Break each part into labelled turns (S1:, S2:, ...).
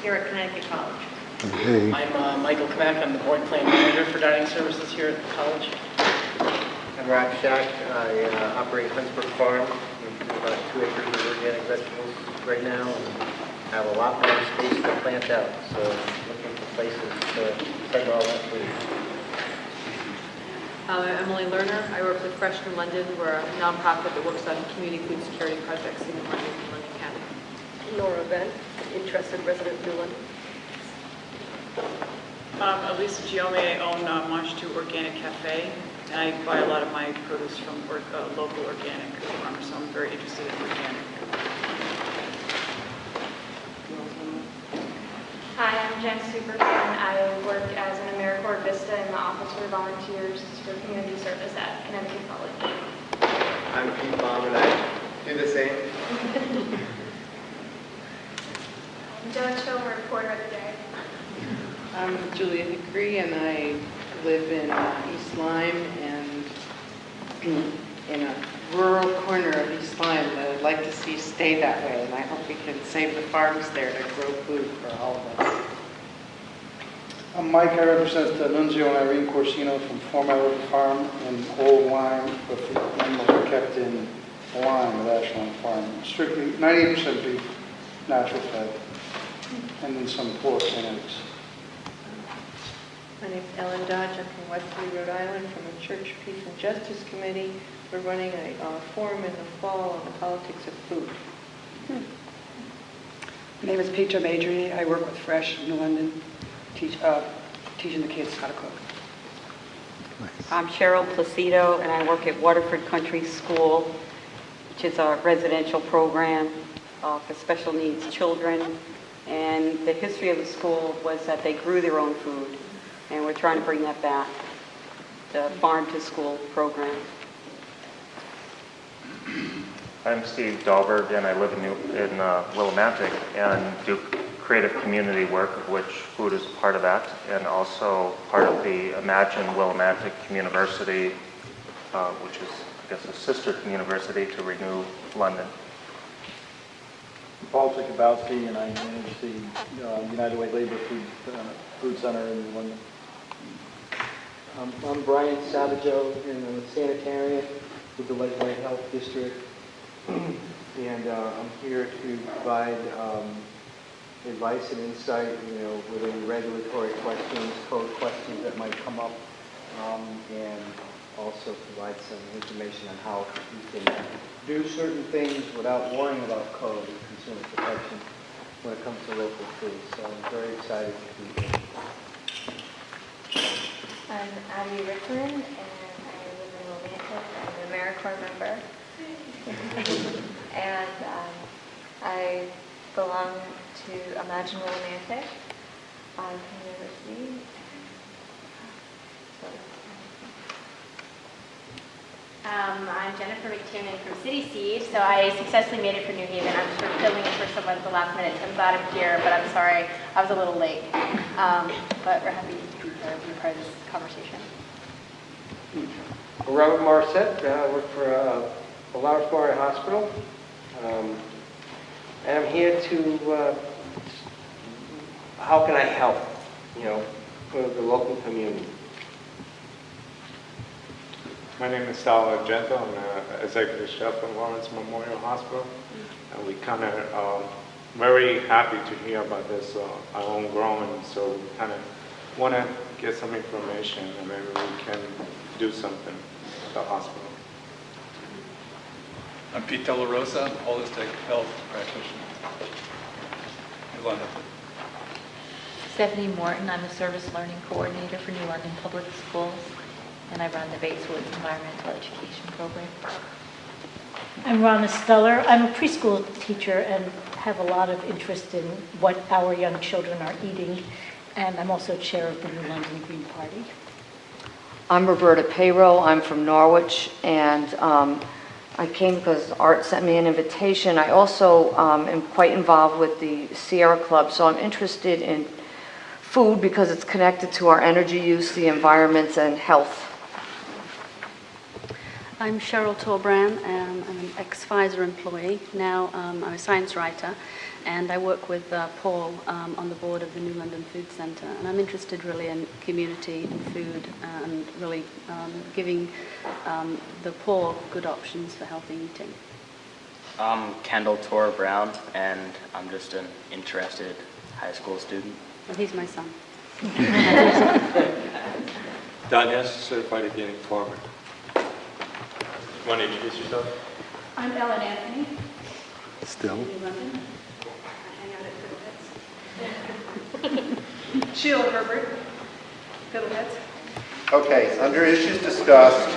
S1: here at Connecticut College.
S2: Hey.
S3: I'm Michael Kamak. I'm the board plan manager for dining services here at the college.
S4: I'm Rob Shack. I operate Huntsburg Farm. We do about 2 acres of organic vegetables right now and have a lot more space to plant out. So looking for places to send all that food.
S5: I'm Emily Lerner. I work with Fresh New London. We're a nonprofit that works on community food security projects in London and London County.
S6: Nora Ben, interested resident of New London.
S7: Elisa Giome, I own March 2 Organic Cafe, and I buy a lot of my produce from local organic farmers, so I'm very interested in organic.
S8: Hi, I'm Jen Superson. I work as an AmeriCorps Vista in the Office for Volunteers for Community Service at Connecticut College.
S4: I'm Pete Baum and I do the same.
S8: I'm Joan Cho, reporter of the day.
S9: I'm Julia Hickory, and I live in East Lyme and in a rural corner of East Lyme that I'd like to see stay that way, and I hope we can save the farms there to grow food for all of us.
S10: I'm Mike. I represent Nunzio and Irene Corsino from Former River Farm in Old Lyme, but the animals are kept in Lyme at Ashland Farm. Strictly 98% beef, natural fed, and then some pork and eggs.
S9: My name is Ellen Dodge. I'm from Westerly, Rhode Island, from the Church, Peace, and Justice Committee. We're running a forum in the fall on the politics of food.
S6: My name is Petra Madry. I work with Fresh New London, teaching the kids how to cook.
S2: Nice.
S1: I'm Cheryl Placido, and I work at Waterford Country School, which is a residential program for special needs children. And the history of the school was that they grew their own food, and we're trying to bring that back, the farm to school program.
S11: I'm Steve Dahlberg, and I live in Willimantic and do creative community work, of which food is part of that, and also part of the Imagine Willimantic University, which is, I guess, a sister university to Renew London.
S12: Paul Jakubowski, and I manage the United Way Labor Food Center in London.
S13: I'm Brian Savageau in the Sanitarian with the Ledgeway Health District, and I'm here to provide advice and insight, with any regulatory questions, code questions that might come up, and also provide some information on how you can do certain things without worrying about code and consumer protection when it comes to local food. So I'm very excited to be here.
S8: I'm Abby Rickman, and I live in Willimantic. I'm an AmeriCorps member. And I belong to Imagine Willimantic on University.
S14: I'm Jennifer McTiernan from City Seed, so I successfully made it for New Haven. I'm sort of filling in for someone at the last minute. I'm glad I'm here, but I'm sorry I was a little late. But we're happy to be part of this conversation.
S4: Robert Morissette. I work for the Lawrence Memorial Hospital. And I'm here to, how can I help, for the local community?
S15: My name is Sal Argento. I'm an executive chef at Lawrence Memorial Hospital. And we kind of very happy to hear about this homegrown, so we kind of want to get some information and maybe we can do something at the hospital.
S16: I'm Pete Della Rosa, holistic health practitioner in London.
S17: Stephanie Morton, I'm a service learning coordinator for New London Public Schools, and I run the Bateswoods Environmental Education Program.
S18: I'm Ronna Stuller. I'm a preschool teacher and have a lot of interest in what our young children are eating, and I'm also chair of the New London Green Party.
S19: I'm Roberta Payroll. I'm from Norwich, and I came because Art sent me an invitation. I also am quite involved with the Sierra Club, so I'm interested in food because it's connected to our energy use, the environment, and health.
S20: I'm Cheryl Torbrand. I'm an ex-Pfizer employee. Now I'm a science writer, and I work with Paul on the board of the New London Food Centre. And I'm interested really in community and food and really giving the poor good options for healthy eating.
S21: I'm Kendall Tor Brown, and I'm just an interested high school student.
S20: Well, he's my son.
S22: Don Hess, certified organic farmer. Want to introduce yourself?
S23: I'm Ellen Anthony.
S2: Still?
S23: New London. I hang out at Fiddleheads. Sheila Herbert, Fiddleheads.
S4: Okay, under issues discussed,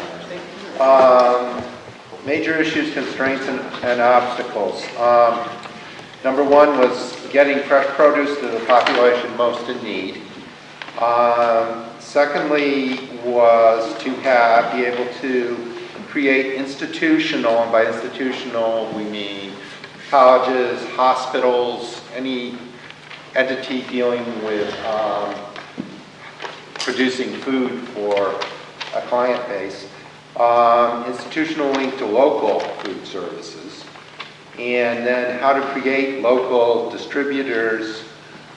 S4: major issues, constraints, and obstacles. Number one was getting fresh produce to the population most in need. Secondly was to be able to create institutional, and by institutional we mean colleges, hospitals, any entity dealing with producing food for a client base, institutional link to local food services, and then how to create local distributors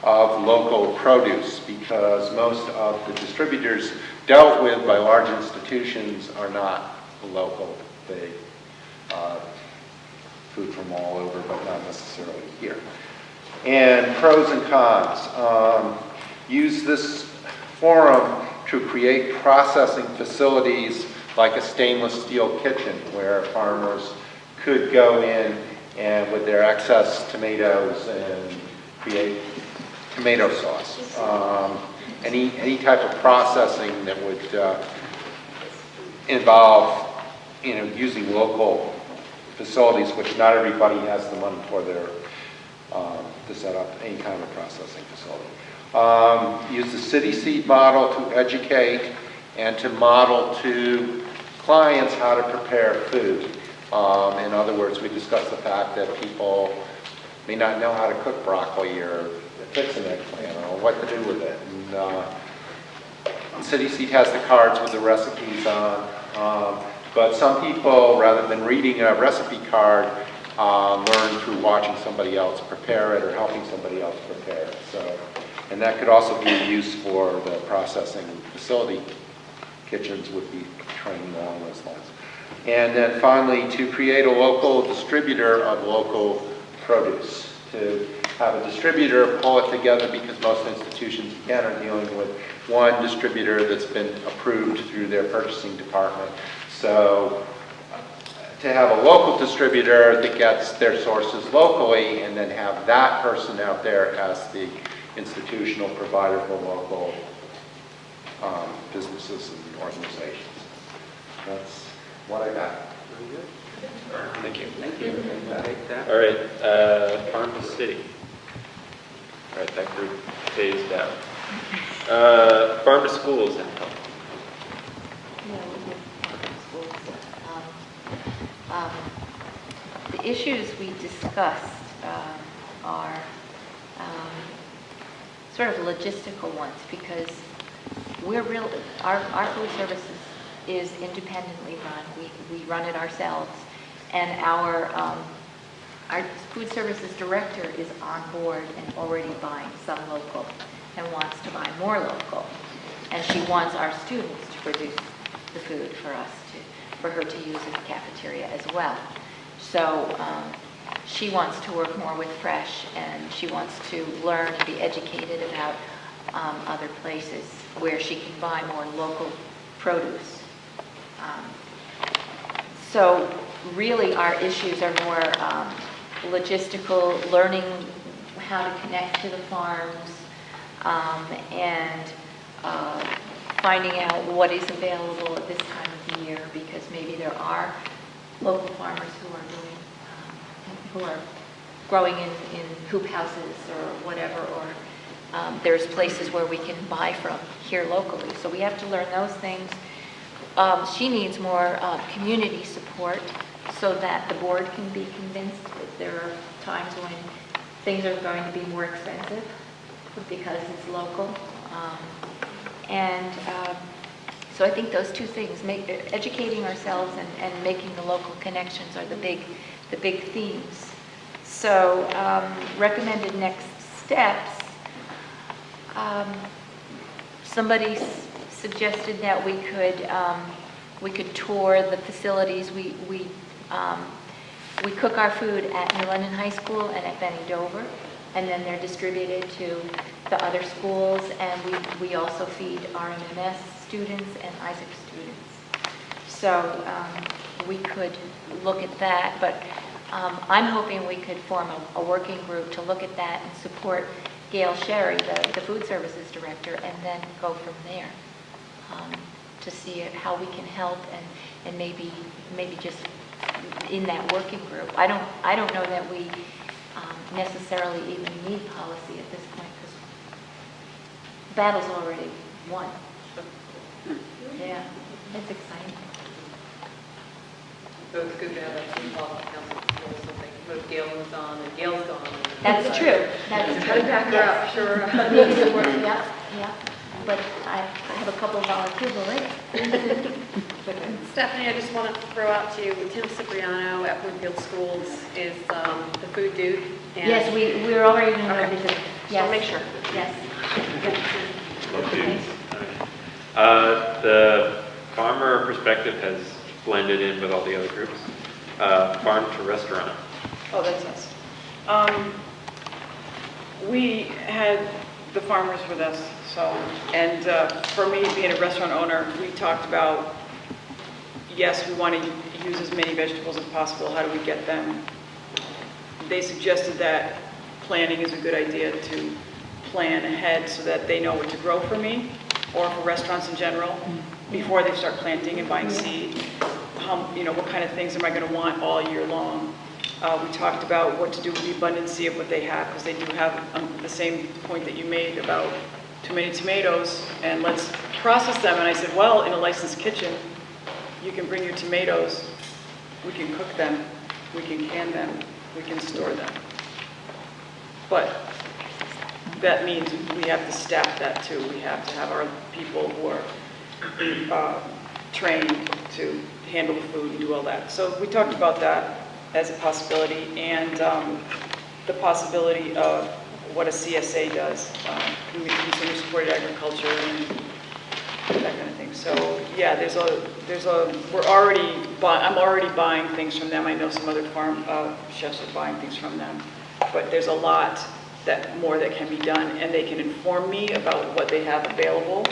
S4: of local produce, because most of the distributors dealt with by large institutions are not local. They food from all over, but not necessarily here. And pros and cons. Use this forum to create processing facilities like a stainless steel kitchen where farmers could go in and with their excess tomatoes and create tomato sauce. Any type of processing that would involve using local facilities, which not everybody has the money for their to set up any kind of processing facility. Use the city seed model to educate and to model to clients how to prepare food. In other words, we discussed the fact that people may not know how to cook broccoli or fix an eggplant or what to do with it. And City Seed has the cards with the recipes on, but some people, rather than reading a recipe card, learn through watching somebody else prepare it or helping somebody else prepare it. So, and that could also be used for the processing facility. Kitchens would be training along those lines. And then finally, to create a local distributor of local produce. To have a distributor pull it together, because most institutions, again, are dealing with one distributor that's been approved through their purchasing department. So to have a local distributor that gets their sources locally and then have that person out there as the institutional provider for local businesses and organizations. That's what I got.
S22: Very good. Thank you.
S4: Thank you.
S22: All right, farm to city. All right, that group phased out. Farm to schools.
S17: Yeah, we did farm to schools. The issues we discussed are sort of logistical ones, because our food services is independently run. We run it ourselves, and our food services director is on board and already buying some local and wants to buy more local, and she wants our students to produce the food for her to use in the cafeteria as well. So she wants to work more with Fresh, and she wants to learn and be educated about other places where she can buy more local produce. So really our issues are more logistical, learning how to connect to the farms, and finding out what is available at this time of the year, because maybe there are local farmers who are growing in hoop houses or whatever, or there's places where we can buy from here locally. So we have to learn those things. She needs more community support so that the board can be convinced that there are times when things are going to be more expensive because it's local. And So I think those two things, educating ourselves and making the local connections are the big themes. So recommended next steps. Somebody suggested that we could tour the facilities. We cook our food at New London High School and at Benny Dover, and then they're distributed to the other schools, and we also feed RMMS students and Isaac students. So we could look at that, but I'm hoping we could form a working group to look at that and support Gail Sherry, the food services director, and then go from there to see how we can help and maybe just in that working group. I don't know that we necessarily even need policy at this point because the battle's already won. Yeah, it's exciting.
S23: So it's good to have that city policy council or something. But Gail was on and Gail's gone.
S17: That's true. That's true.
S23: Back her up, sure.
S17: Maybe it works, yeah. But I have a couple of volunteers already.
S23: Stephanie, I just want to throw out to you, Tim Cipriano at Bloomfield Schools is the food dude. And
S17: Yes, we're already going to visit.
S23: Just want to make sure.
S17: Yes.
S22: The farmer perspective has blended in with all the other groups. Farm to restaurant.
S3: Oh, that's us. We had the farmers with us, and for me, being a restaurant owner, we talked about, yes, we want to use as many vegetables as possible. How do we get them? They suggested that planning is a good idea, to plan ahead so that they know what to grow for me or for restaurants in general before they start planting and buying seed. What kind of things am I going to want all year long? We talked about what to do with the abundancy of what they have, because they do have the same point that you made about too many tomatoes, and let's process them. And I said, well, in a licensed kitchen, you can bring your tomatoes, we can cook them, we can can them, we can store them. But that means we have to staff that too. We have to have our people who are trained to handle the food and do all that. So we talked about that as a possibility, and the possibility of what a CSA does, consumer supported agriculture and that kind of thing. So yeah, I'm already buying things from them. I know some other farm chefs are buying things from them, but there's a lot more that can be done, and they can inform me about what they have available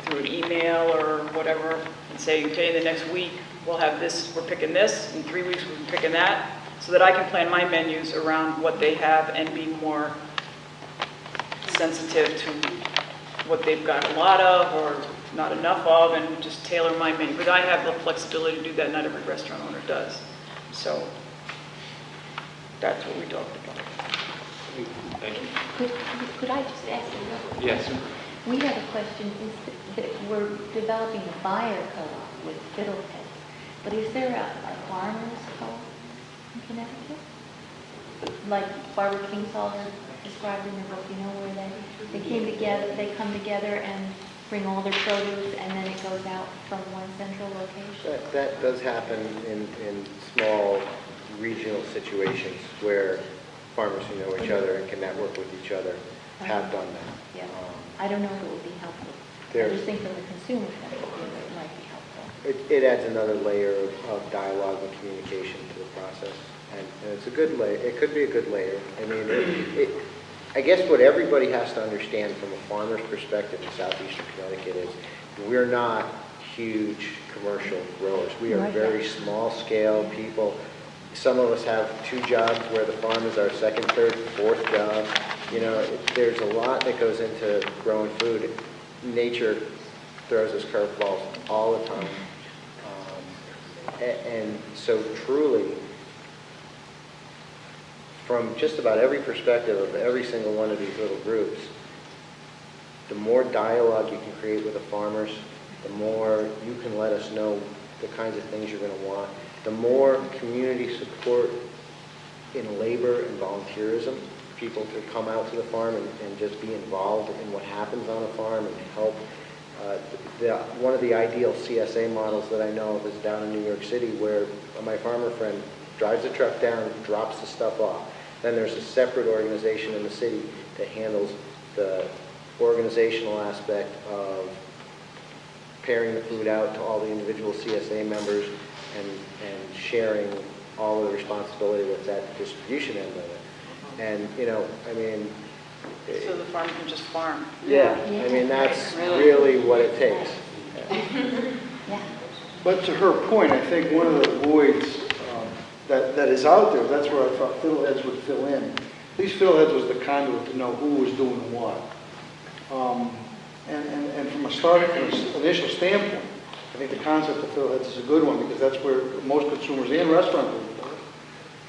S3: through an email or whatever, and say, okay, the next week we'll have this, we're picking this, in 3 weeks we're picking that, so that I can plan my menus around what they have and be more sensitive to what they've got a lot of or not enough of, and just tailor my menu. But I have the flexibility to do that, not every restaurant owner does. So that's what we talked about.
S22: Thank you.
S17: Could I just ask you?
S22: Yes.
S17: We have a question. We're developing a buyer co-op with Fiddlehead, but is there a farmers co-op in Connecticut? Like Barbara Kingsolver described in her book, you know, where they came together, they come together and bring all their produce, and then it goes out from one central location?
S4: That does happen in small regional situations where farmers who know each other and can network with each other have done that.
S17: Yeah. I don't know if it would be helpful. I just think from the consumer point of view, it might be helpful.
S4: It adds another layer of dialogue and communication to the process, and it's a good layer. It could be a good layer. I mean, I guess what everybody has to understand from a farmer's perspective in southeastern Connecticut is we're not huge commercial growers. We are very small scale people. Some of us have 2 jobs where the farm is our second, third, fourth job. You know, there's a lot that goes into growing food. Nature throws us curveballs all the time. And so truly, from just about every perspective of every single one of these little groups, the more dialogue you can create with the farmers, the more you can let us know the kinds of things you're going to want, the more community support in labor and volunteerism, people to come out to the farm and just be involved in what happens on a farm and help One of the ideal CSA models that I know of is down in New York City, where my farmer friend drives the truck down, drops the stuff off. Then there's a separate organization in the city that handles the organizational aspect of pairing the food out to all the individual CSA members and sharing all of the responsibility with that distribution end of it. And, you know, I mean...
S3: So the farm can just farm.
S4: Yeah, I mean, that's really what it takes.
S17: Yeah.
S12: But to her point, I think one of the voids that is out there, that's where I thought fiddleheads would fill in. At least fiddleheads was the conduit to know who was doing what. And from an initial standpoint, I think the concept of fiddleheads is a good one, because that's where most consumers and restaurant people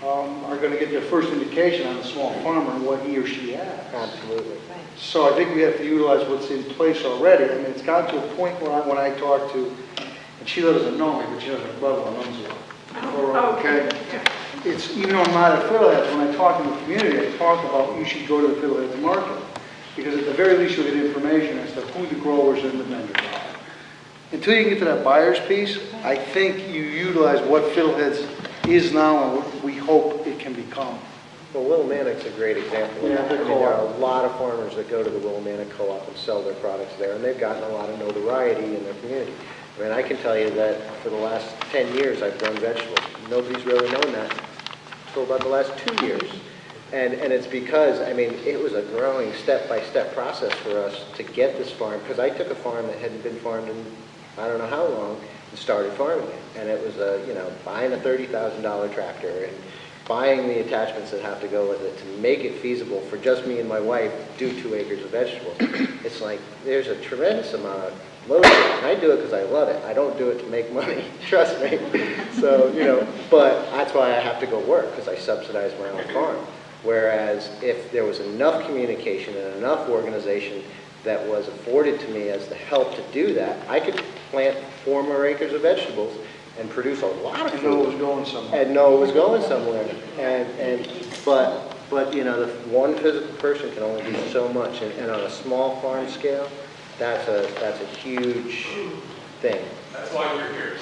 S12: are going to get their first indication on the small farmer and what he or she has.
S4: Absolutely.
S12: So I think we have to utilize what's in place already. I mean, it's got to a point where when I talk to, and Sheila doesn't know me, but she has her brother who owns it. Okay. It's, even though I'm not at Fiddleheads, when I talk in the community, I talk about you should go to the Fiddleheads market. Because at the very least you'll get information as to who the growers and the vendors are. Until you get to that buyer's piece, I think you utilize what Fiddleheads is now and what we hope it can become.
S4: Well, Willimantic's a great example of that. I mean, there are a lot of farmers that go to the Willimantic Co-op and sell their products there, and they've gotten a lot of notoriety in their community. I mean, I can tell you that for the last 10 years I've grown vegetables. Nobody's really known that until about the last 2 years. And it's because, I mean, it was a growing step-by-step process for us to get this farm, because I took a farm that hadn't been farmed in I don't know how long and started farming it. And it was, buying a $30,000 tractor and buying the attachments that have to go with it to make it feasible for just me and my wife to do 2 acres of vegetables. It's like, there's a tremendous amount of load to it. And I do it because I love it. I don't do it to make money, trust me. So, but that's why I have to go work, because I subsidize my own farm. Whereas if there was enough communication and enough organization that was afforded to me as the help to do that, I could plant 4 more acres of vegetables and produce a lot of food.
S12: And know it was going somewhere.
S4: And know it was going somewhere. But the one physical person can only do so much, and on a small farm scale, that's a huge thing.
S16: That's why we're here.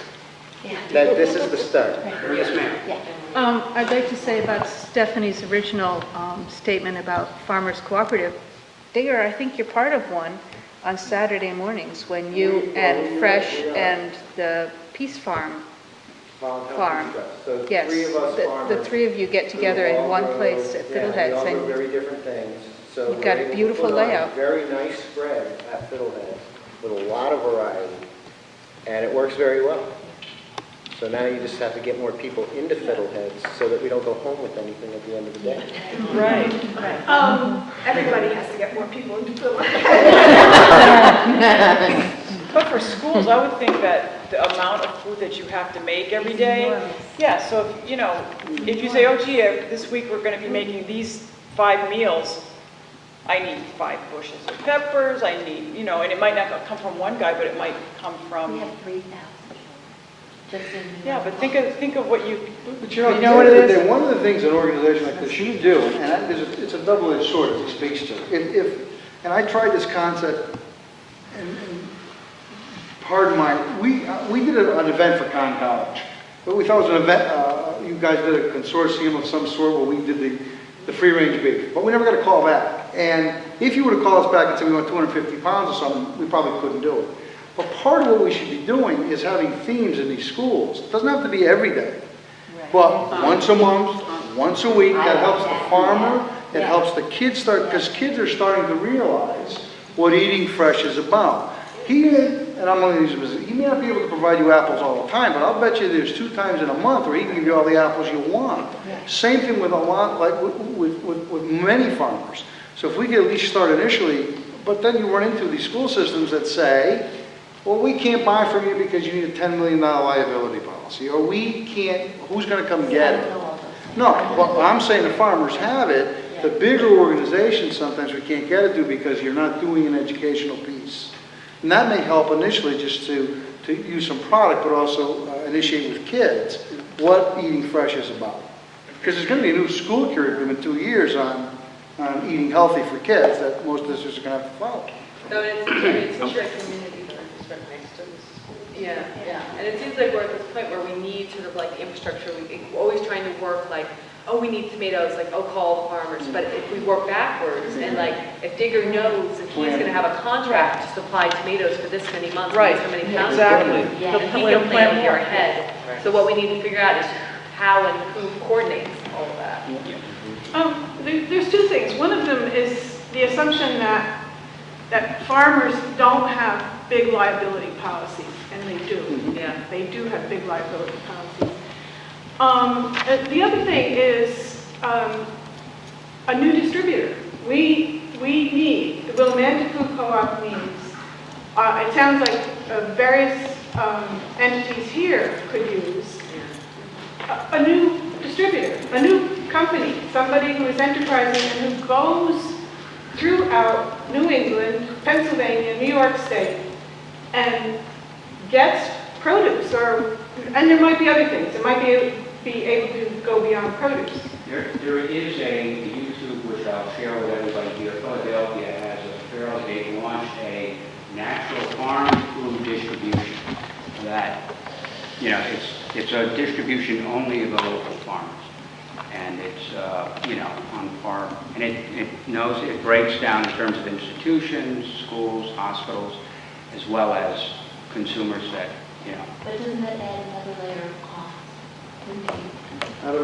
S4: That this is the start.
S16: Yes, ma'am.
S17: Yeah.
S5: I'd like to say about Stephanie's original statement about Farmers Cooperative. Digger, I think you're part of one on Saturday mornings when you and Fresh and the Peace Farm.
S4: So
S5: Yes,
S4: 3 of us farmers.
S5: the 3 of you get together in one place at Fiddleheads.
S4: We all do
S5: And
S4: very different things. So
S5: you've got a
S4: we're able to
S5: beautiful
S4: put on
S5: layout.
S4: a very nice spread at Fiddleheads with a lot of variety, and it works very well. So now you just have to get more people into Fiddleheads so that we don't go home with anything at the end of the day.
S3: Right.
S23: Everybody has to get more people into the
S3: But for schools, I would think that the amount of food that you have to make every day, yeah, so if you say, oh gee, this week we're going to be making these 5 meals, I need 5 bushels of peppers, I need, and it might not come from one guy, but it might come from...
S17: We have 3,000.
S3: Yeah, but think of what you...
S12: But you know what it is? One of the things an organization like this should do, and it's a double-edged sword as he speaks to. And I tried this concept, and pardon we did an event for Conn College. But we thought it was an event, you guys did a consortium of some sort where we did the free-range beef. But we never got a call back. And if you would have called us back and said we want 250 pounds or something, we probably couldn't do it. But part of what we should be doing is having themes in these schools. It doesn't have to be every day. But once a month, once a week, that helps the farmer, it helps the kids start, because kids are starting to realize what eating fresh is about. He may not be able to provide you apples all the time, but I'll bet you there's 2 times in a month where he can give you all the apples you want. Same thing with a lot, like with many farmers. So if we could at least start initially, but then you run into these school systems that say, well, we can't buy from you because you need a $10 million liability policy, or we can't, who's going to come get it? No, but I'm saying the farmers have it. The bigger organizations, sometimes we can't get it to because you're not doing an educational piece. And that may help initially just to use some product, but also initiate with kids what eating fresh is about. Because there's going to be a new school curriculum in 2 years on eating healthy for kids that most districts are going to have to follow.
S23: So it's a community.
S7: Yeah, yeah, and it seems like we're at this point where we need sort of like infrastructure, we're always trying to work like, oh, we need tomatoes, like, oh, call the farmers, but if we work backwards, and like, if Digger knows that he's gonna have a contract to supply tomatoes for this many months, for this many pounds,
S3: exactly.
S7: he can plan a year ahead. So what we need to figure out is how and who coordinates all of that.
S9: There's two things. One of them is the assumption that farmers don't have big liability policies, and they do.
S7: Yeah.
S9: They do have big liability policies. The other thing is a new distributor. We need, the Willimantic Food Co-op needs, it sounds like various entities here could use a new distributor, a new company, somebody who is enterprising and who goes throughout New England, Pennsylvania, New York State, and gets produce, and there might be other things. It might be able to go beyond produce.
S10: There is a YouTube, which I'll share with everybody here. Philadelphia has they launched a natural farm food distribution that, it's a distribution only of the local farmers. And it's, on farm, and it breaks down in terms of institutions, schools, hospitals, as well as consumers that,
S17: But doesn't that add another layer of cost?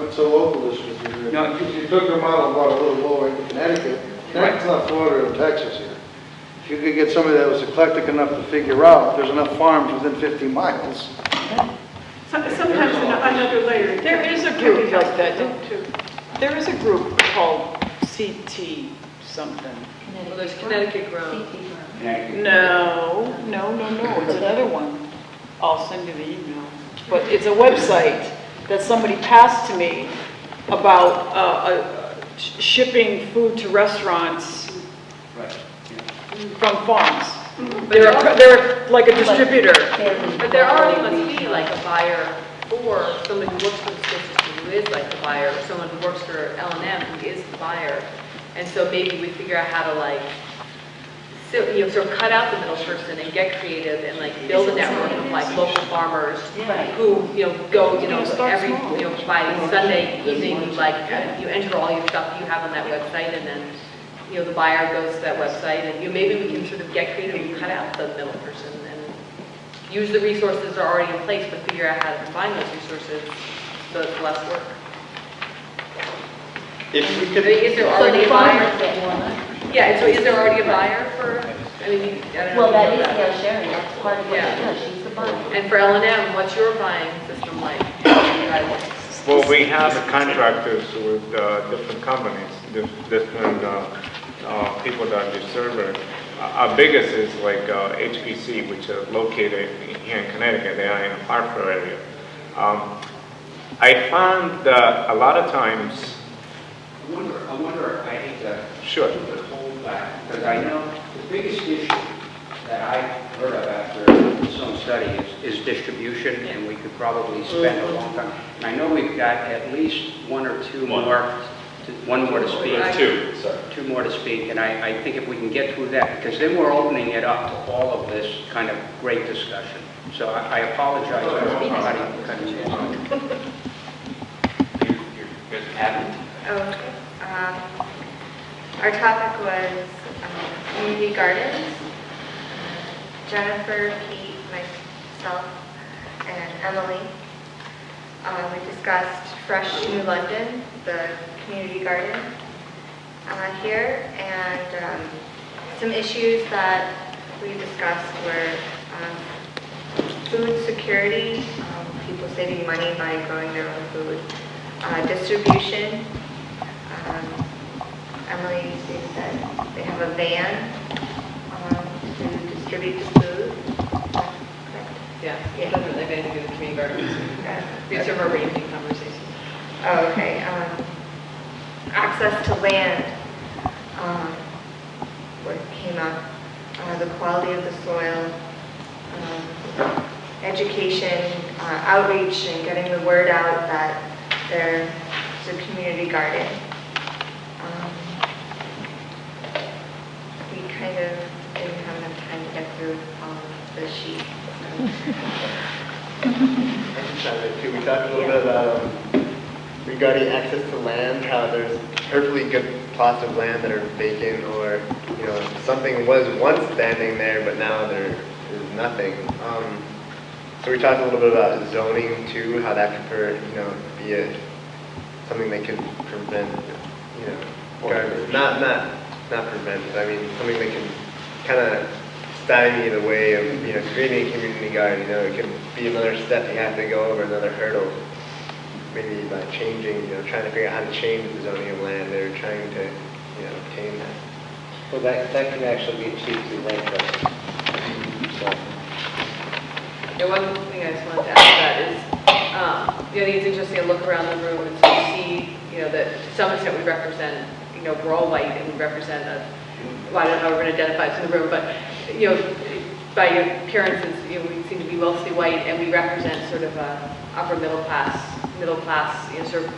S12: It's a local distributor.
S10: No,
S12: you took your model and brought it a little lower into Connecticut. Connecticut's not Florida or Texas here. If you could get somebody that was eclectic enough to figure out there's enough farms within 50 miles.
S9: Sometimes another layer.
S3: There is a group like that. There is a group called CT something.
S7: Well, there's Connecticut Grown.
S3: No, it's another one. I'll send you the email. But it's a website that somebody passed to me about shipping food to restaurants from farms. They're like a distributor.
S7: But there already must be like a buyer for somebody who works for the school system who is like the buyer, or someone who works for L&M who is the buyer. And so maybe we figure out how to like, sort of cut out the middle person and get creative and like build a network of like local farmers who, go, every, by Sunday evening, you enter all your stuff you have on that website, and then, the buyer goes to that website, and maybe we can sort of get creative and cut out the middle person and use the resources that are already in place, but figure out how to combine those resources so it's less work.
S16: If we could,
S7: Is there already a buyer? Yeah, so is there already a buyer for, I don't know.
S17: Well, that is Gail Sherry, that's part of what she does, she's the buyer.
S7: And for L&M, what's your buying system like?
S15: Well, we have contractors with different companies, different people that distribute it. Our biggest is like HPC, which are located here in Connecticut. They are in the Hartford area. I found that a lot of times.
S10: I wonder, I hate to
S15: Sure.
S10: hold back, because I know the biggest issue that I've heard of after some study is distribution, and we could probably spend a long time. And I know we've got at least one more to speak. Two more to speak, and I think if we can get through that, because then we're opening it up to all of this kind of great discussion. So I apologize for cutting you off.
S24: Okay. Our topic was community gardens. Jennifer, Pete, myself, and Emily. We discussed Fresh New London, the community garden here, and some issues that we discussed were food security, people saving money by growing their own food, distribution. Emily stated that they have a van to distribute the food.
S7: Yeah, it doesn't have anything to do with community gardens. These are our ranging conversations.
S24: Oh, okay. Access to land, what came up, the quality of the soil, education, outreach, and getting the word out that there's a community garden. We kind of didn't have enough time to get through all of the sheets. So.
S1: We talked a little bit about regarding access to land, how there's perfectly good plots of land that are vacant, or something was once standing there, but now there is nothing. So we talked a little bit about zoning too, how that could, be something that could prevent, garbage. Not prevent, but I mean something that can kind of stymie the way of creating a community garden. It could be another step you have to go over, another hurdle. Maybe by changing, trying to figure out how to change the zoning of land, they're trying to, obtain that.
S4: Well, that can actually be achieved through land trust. So.
S7: Yeah, one thing I just wanted to add to that is, I think it's interesting to look around the room and to see, that to some extent we represent, we're all white and we represent well, I don't know how we're going to identify us in the room, but, by appearances, we seem to be mostly white, and we represent sort of a upper middle class, sort of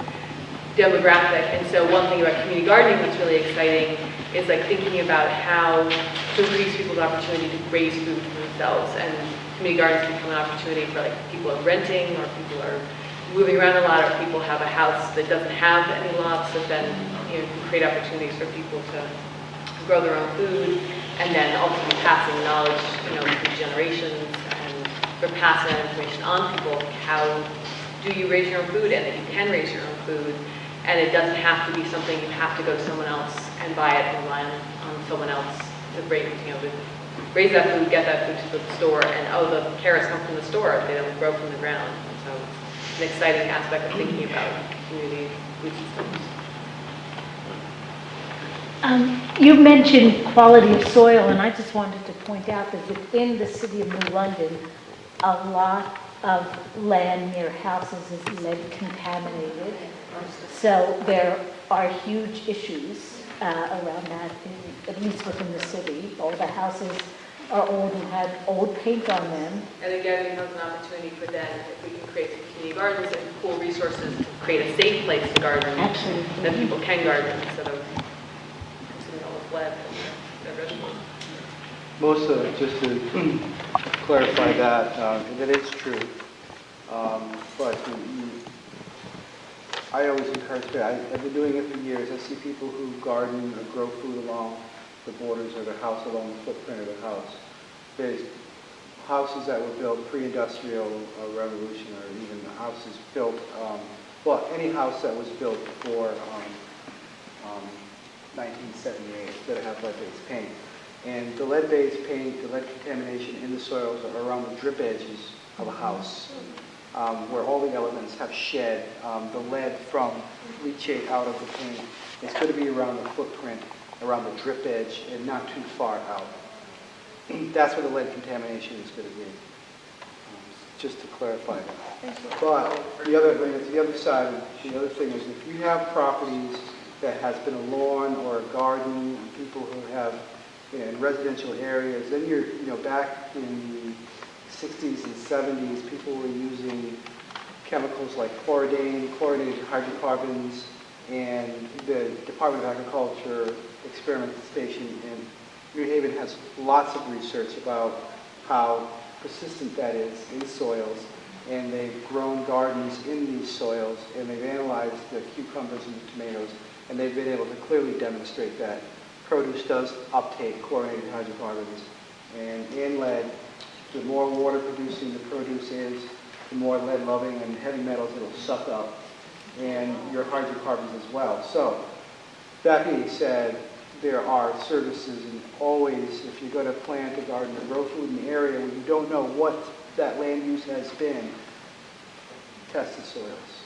S7: demographic. And so one thing about community gardening that's really exciting is like thinking about how to increase people's opportunity to raise food for themselves. And community gardens become an opportunity for like people are renting, or people are moving around a lot, or people have a house that doesn't have any lots, that then can create opportunities for people to grow their own food, and then ultimately passing knowledge, through generations, and for passing that information on people. How do you raise your own food, and that you can raise your own food, and it doesn't have to be something you have to go to someone else and buy it and rely on someone else to raise, to raise that food, get that food to the store, and the carrots come from the store, they don't grow from the ground. And so it's an exciting aspect of thinking about community food systems.
S18: You mentioned quality of soil, and I just wanted to point out that within the city of New London, a lot of land near houses is lead contaminated. So there are huge issues around that, at least within the city. All the houses are old and have old paint on them.
S7: And again, it becomes an opportunity for them, if we can create some community gardens and pool resources to create a safe place to garden, that people can garden instead of consuming all this lead from their vegetables.
S2: Most of it, just to clarify that is true. But I always encourage that. I've been doing it for years. I see people who garden or grow food along the borders of their house, along the footprint of their house. There's houses that were built pre-industrial revolution, or even houses built, any house that was built before 1978 that have lead-based paint. And the lead-based paint, the lead contamination in the soils are around the drip edges of a house, where all the elements have shed the lead from leachate out of the paint. It's going to be around the footprint, around the drip edge, and not too far out. That's where the lead contamination is going to be, just to clarify that. But the other side, the other thing is, if you have properties that has been a lawn or a garden, and people who have, in residential areas, then back in the 60s and 70s, people were using chemicals like chlorinated hydrocarbons, and the Department of Agriculture experiment station in New Haven has lots of research about how persistent that is in soils, and they've grown gardens in these soils, and they've analyzed the cucumbers and the tomatoes, and they've been able to clearly demonstrate that produce does uptake chlorinated hydrocarbons and lead. The more water producing the produce is, the more lead loving and heavy metals it'll suck up, and your hydrocarbons as well. So that being said, there are services, and always, if you're going to plant a garden or grow food in the area where you don't know what that land use has been, test the soils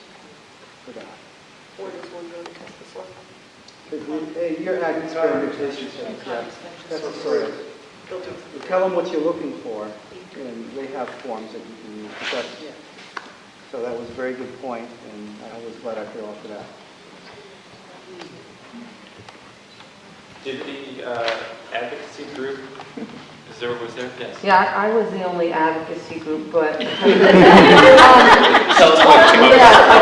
S2: for that.
S7: Where does one go to test the soil?
S2: Your ag experimentation centers, yeah. That's the soils. You tell them what you're looking for, and they have forms that you can use. So that was a very good point, and I was glad I could offer that.
S22: Did the advocacy group, was there? Yes.
S19: Yeah, I was the only advocacy group, but
S22: Tell us
S19: I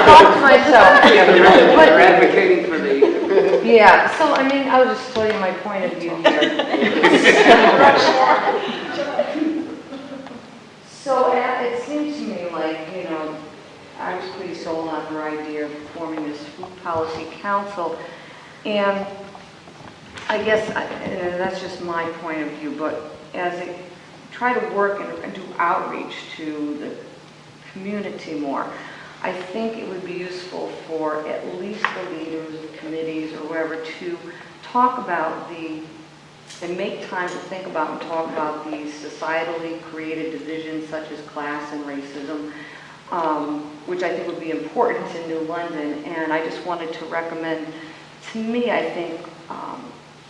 S19: talked to myself.
S22: Yeah, they're advocating for the.
S19: Yeah, so I mean, I'll just tell you my point of view here. So it seemed to me like, you know, I was pretty sold on her idea of forming this food policy council. And I guess that's just my point of view, but as I try to work and do outreach to the community more, I think it would be useful for at least the leaders of committees or whoever to talk about and make time to think about and talk about these societally created divisions such as class and racism, which I think would be important in New London. And I just wanted to recommend, to me, I think,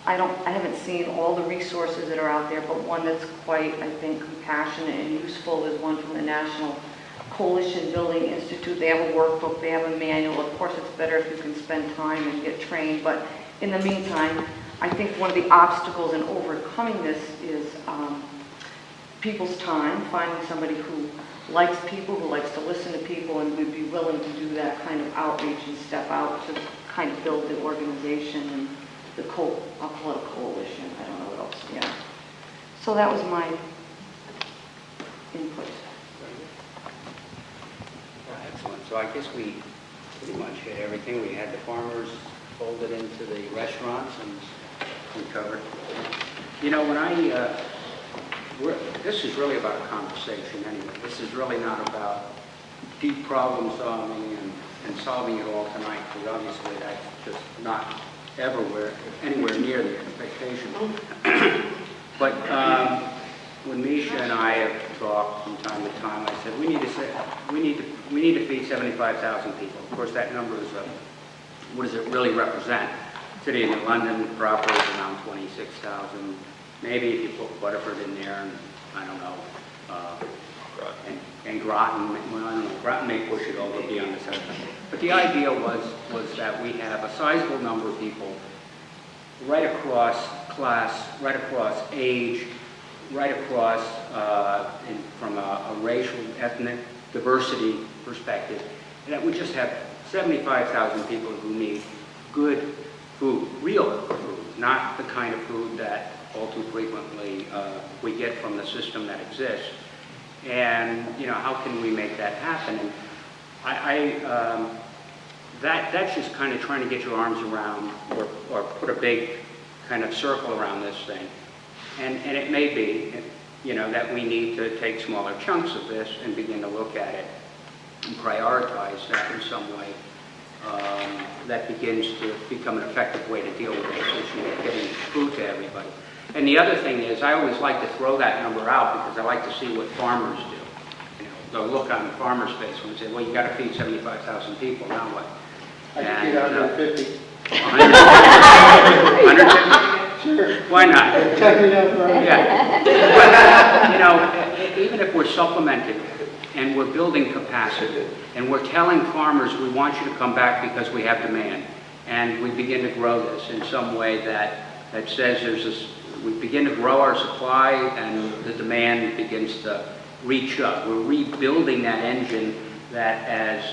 S19: I haven't seen all the resources that are out there, but one that's quite, I think, compassionate and useful is one from the National Coalition Building Institute. They have a workbook, they have a manual. Of course, it's better if you can spend time and get trained, but in the meantime, I think one of the obstacles in overcoming this is people's time, finding somebody who likes people, who likes to listen to people, and would be willing to do that kind of outreach and step out to kind of build the organization and I'll call it a coalition, I don't know what else, yeah. So that was my input.
S10: Excellent. So I guess we pretty much hit everything. We had the farmers folded into the restaurants and we covered. You know, when this is really about a conversation anyway. This is really not about deep problem solving and solving it all tonight, because obviously that's just not anywhere near the expectation. But when Misha and I have talked from time to time, I said we need to feed 75,000 people. Of course, that number is what does it really represent? City of New London proper is around 26,000. Maybe if you put Butterford in there, and I don't know, and Groton, well, I don't know, Groton may push it over beyond the 7. But the idea was that we have a sizable number of people right across class, right across age, right across from a racial, ethnic diversity perspective, and that we just have 75,000 people who need good food, real food, not the kind of food that all too frequently we get from the system that exists. And, you know, how can we make that happen? And that's just kind of trying to get your arms around or put a big kind of circle around this thing. And it may be, you know, that we need to take smaller chunks of this and begin to look at it and prioritize that in some way that begins to become an effective way to deal with this issue of getting food to everybody. And the other thing is, I always like to throw that number out because I like to see what farmers do. You know, they'll look on the farmer's face when they say, well, you got to feed 75,000 people, now what?
S12: I can feed 150.
S10: 150? Sure. Why not? Yeah. But, you know, even if we're supplementing and we're building capacity and we're telling farmers we want you to come back because we have demand, and we begin to grow this in some way that says there's this, we begin to grow our supply and the demand begins to reach up. We're rebuilding that engine that, as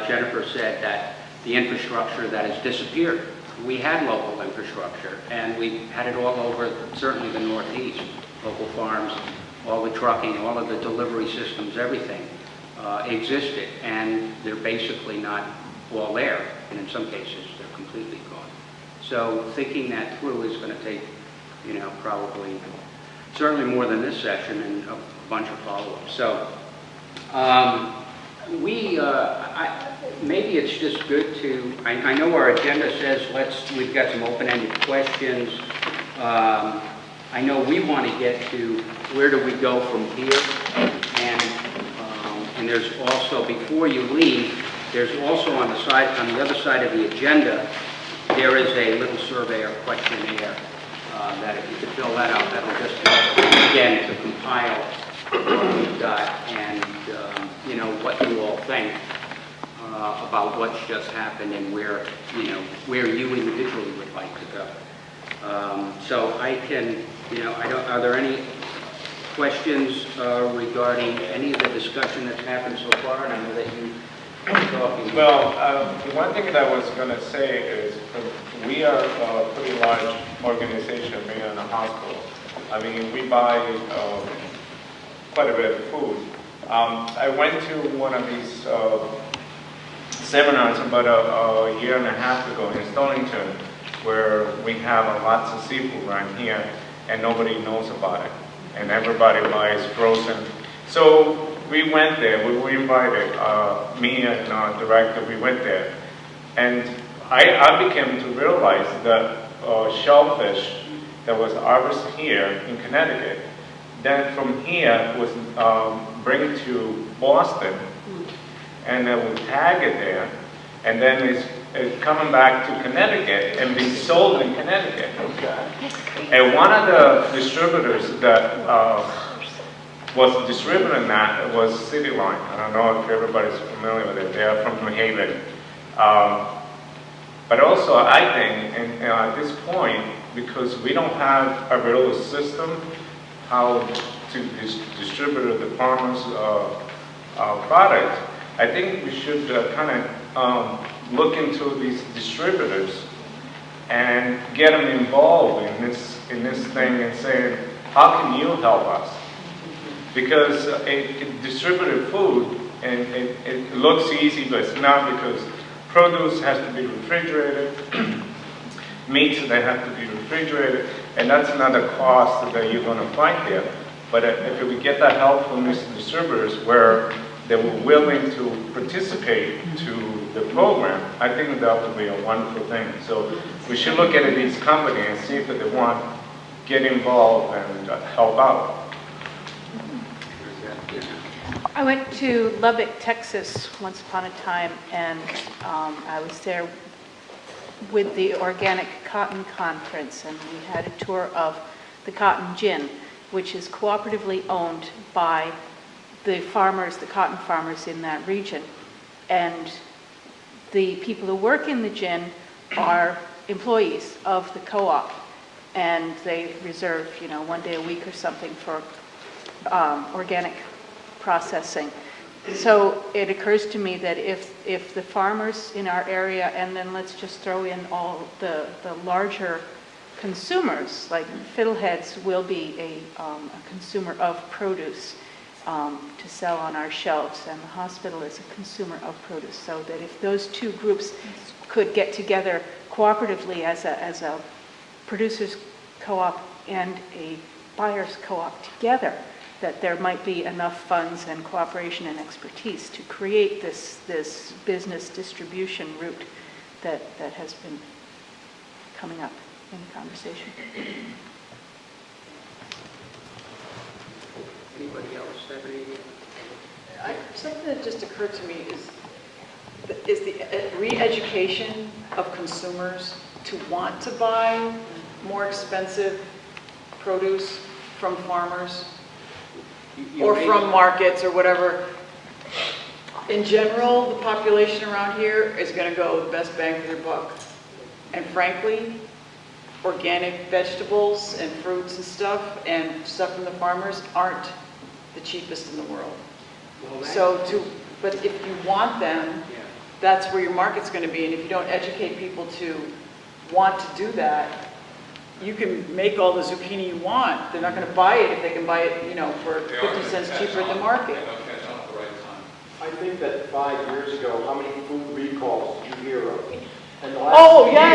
S10: Jennifer said, that the infrastructure that has disappeared. We had local infrastructure, and we had it all over, certainly the Northeast, local farms, all the trucking, all of the delivery systems, everything existed, and they're basically not all there, and in some cases they're completely gone. So thinking that through is going to take, you know, probably, certainly more than this session and a bunch of follow-ups. So maybe it's just good to, I know our agenda says we've got some open-ended questions. I know we want to get to where do we go from here, and there's also, before you leave, there's also on the other side of the agenda, there is a little survey or questionnaire that if you could fill that out, that'll just help, again, to compile what we've got and, you know, what you all think about what's just happened and where, you know, where you individually would like to go. So I can, you know, are there any questions regarding any of the discussion that's happened so far? And I know that you are talking.
S15: Well, the one thing that I was going to say is we are a pretty large organization being in a hospital. I mean, we buy quite a bit of food, I went to one of these seminars about a year and a half ago in Stonington, where we have lots of seafood around here, and nobody knows about it, and everybody buys frozen. So we went there. We were invited. Me and our director, we went there, and I became to realize that shellfish that was harvested here in Connecticut, then from here was bring to Boston, and then we tag it there, and then it's coming back to Connecticut and being sold in Connecticut. And one of the distributors that was distributing that was City Line. I don't know if everybody's familiar with it. They're from New Haven. But also, I think, and at this point, because we don't have a real system how to distribute the farmers' product, I think we should kind of look into these distributors and get them involved in this thing and say, how can you help us? Because distributed food, and it looks easy, but it's not, because produce has to be refrigerated, meats that have to be refrigerated, and that's another cost that you're going to find there. But if we get that help from these distributors where they were willing to participate to the program, I think that would be a wonderful thing. So we should look at these companies and see if they want to get involved and help out.
S5: I went to Lubbock, Texas once upon a time, and I was there with the Organic Cotton Conference, and we had a tour of the cotton gin, which is cooperatively owned by the farmers, the cotton farmers in that region. And the people who work in the gin are employees of the co-op, and they reserve, 1 day a week or something for organic processing. So it occurs to me that if the farmers in our area, and then let's just throw in all the larger consumers, like Fiddleheads will be a consumer of produce to sell on our shelves, and the hospital is a consumer of produce. So that if those two groups could get together cooperatively as a producers co-op and a buyers co-op together, that there might be enough funds and cooperation and expertise to create this business distribution route that has been coming up in the conversation.
S4: Anybody else have any?
S3: Something that just occurred to me is the re-education of consumers to want to buy more expensive produce from farmers or from markets or whatever. In general, the population around here is going to go the best bang for their buck. And frankly, organic vegetables and fruits and stuff from the farmers aren't the cheapest in the world. But if you want them, that's where your market's going to be. And if you don't educate people to want to do that, you can make all the zucchini you want. They're not going to buy it if they can buy it, for 50 cents cheaper in the market.
S6: I think that 5 years ago, how many food recalls did you hear of? And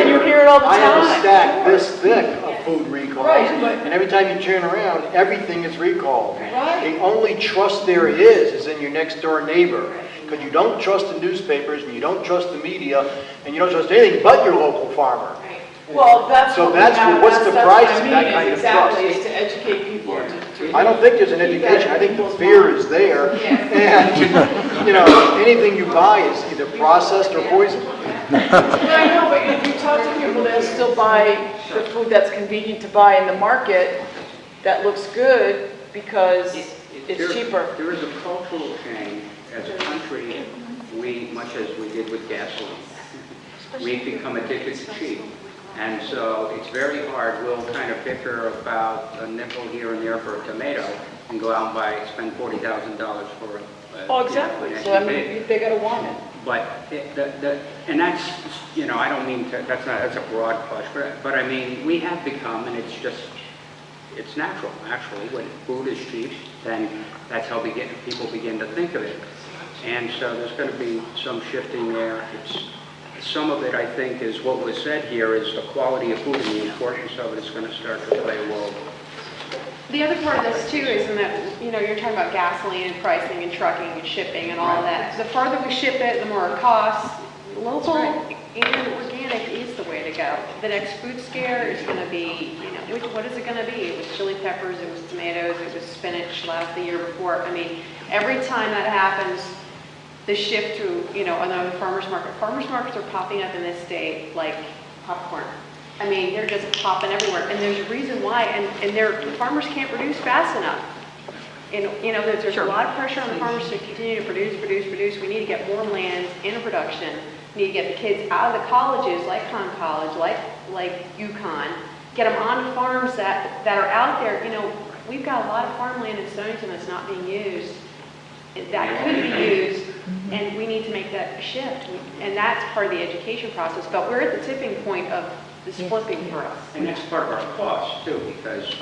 S3: you hear it all the time.
S6: I have a stack this thick of food recalls,
S3: Right,
S6: and every time you turn around, everything is recalled.
S3: Right.
S6: The only trust there is in your next door neighbor, because you don't trust the newspapers, and you don't trust the media, and you don't trust anything but your local farmer.
S3: Well, that's
S6: So
S3: what
S6: that's
S3: we have.
S6: what's the
S3: That's
S6: price
S3: what I
S6: of
S3: mean,
S6: that
S3: is
S6: kind of
S3: exactly,
S6: trust?
S3: is to educate people.
S6: I don't think there's an education. I think the fear is there. And, anything you buy is either processed or poisoned.
S3: I know, but if you talk to people, they'll still buy the food that's convenient to buy in the market that looks good because it's cheaper.
S10: There is a cultural change as a country, much as we did with gasoline. We've become addicted to cheap. And so it's very hard. We'll kind of bicker about a nickel here and there for a tomato and go out and spend $40,000 for
S3: Exactly.
S10: an
S3: So
S10: SUV.
S3: they gotta want it.
S10: But and that's, I don't mean to, that's a broad push, but I mean, we have become, and it's just it's natural, actually. When food is cheap, then that's how people begin to think of it. And so there's going to be some shifting there. Some of it, I think, is what was said here, is the quality of food and the importance of it is going to start to play a role.
S23: The other part of this too is in that, you know, you're talking about gasoline and pricing and trucking and shipping and all of that. The farther we ship it, the more it costs. Local and organic is the way to go. The next food scare is going to be, you know, what is it going to be? It was chili peppers, it was tomatoes, it was spinach the year before. I mean, every time that happens, the shift to, you know, another farmer's market. Farmer's markets are popping up in this state like popcorn. I mean, they're just popping everywhere, and there's a reason why, and the farmers can't produce fast enough. And, you know, there's a lot of pressure on the farmers to continue to produce. We need to get more land into production. We need to get the kids out of the colleges, like Conn College, like UConn, get them onto farms that are out there. You know, we've got a lot of farmland in Stonington that's not being used, that could be used, and we need to make that shift. And that's part of the education process, but we're at the tipping point of this flipping for us.
S10: And that's part of our cost too, because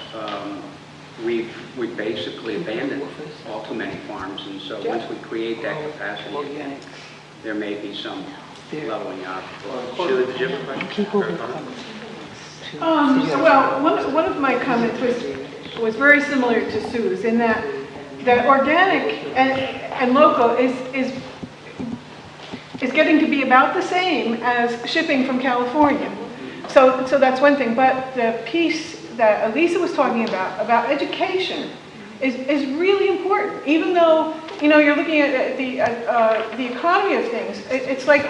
S10: we've basically abandoned all too many farms, and so once we create that capacity again, there may be some leveling out.
S22: Sheila, did you have a question?
S9: Well, one of my comments was very similar to Sue's in that organic and local is getting to be about the same as shipping from California. So that's one thing, but the piece that Elisa was talking about education is really important. Even though, you know, you're looking at the economy of things, it's like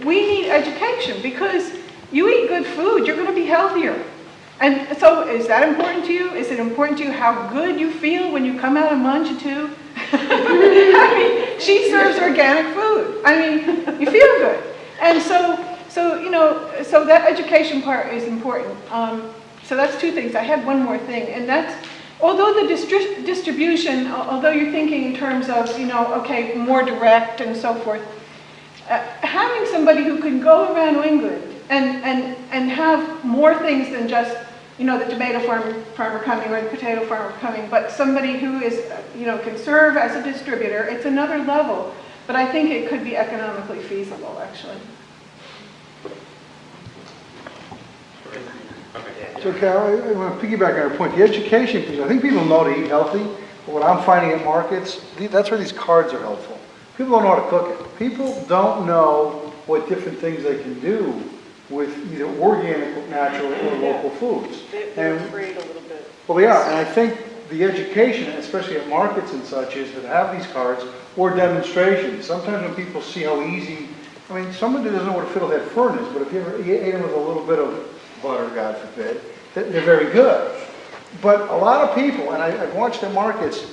S9: we need education because you eat good food, you're going to be healthier. And so is that important to you? Is it important to you how good you feel when you come out of Manchatu? I mean, she serves organic food. I mean, you feel good. And so you know, so that education part is important. So that's two things. I had one more thing, and that's, although the distribution, although you're thinking in terms of, you know, okay, more direct and so forth, having somebody who can go around New England and have more things than just, you know, the tomato farmer coming or the potato farmer coming, but somebody who is, you know, can serve as a distributor, it's another level. But I think it could be economically feasible, actually.
S12: So Carol, I want to piggyback on your point. The education piece, I think people know to eat healthy, but what I'm finding at markets, that's where these cards are helpful. People don't know how to cook it. People don't know what different things they can do with either organic, natural, or local foods.
S3: They're afraid a little bit.
S12: Well, they are, and I think the education, especially at markets and such, is to have these cards or demonstrations. Sometimes when people see how easy, I mean, someone who doesn't know what a fiddlehead fern is, but if you ever ate them with a little bit of butter, God forbid, they're very good. But a lot of people, and I've watched the markets,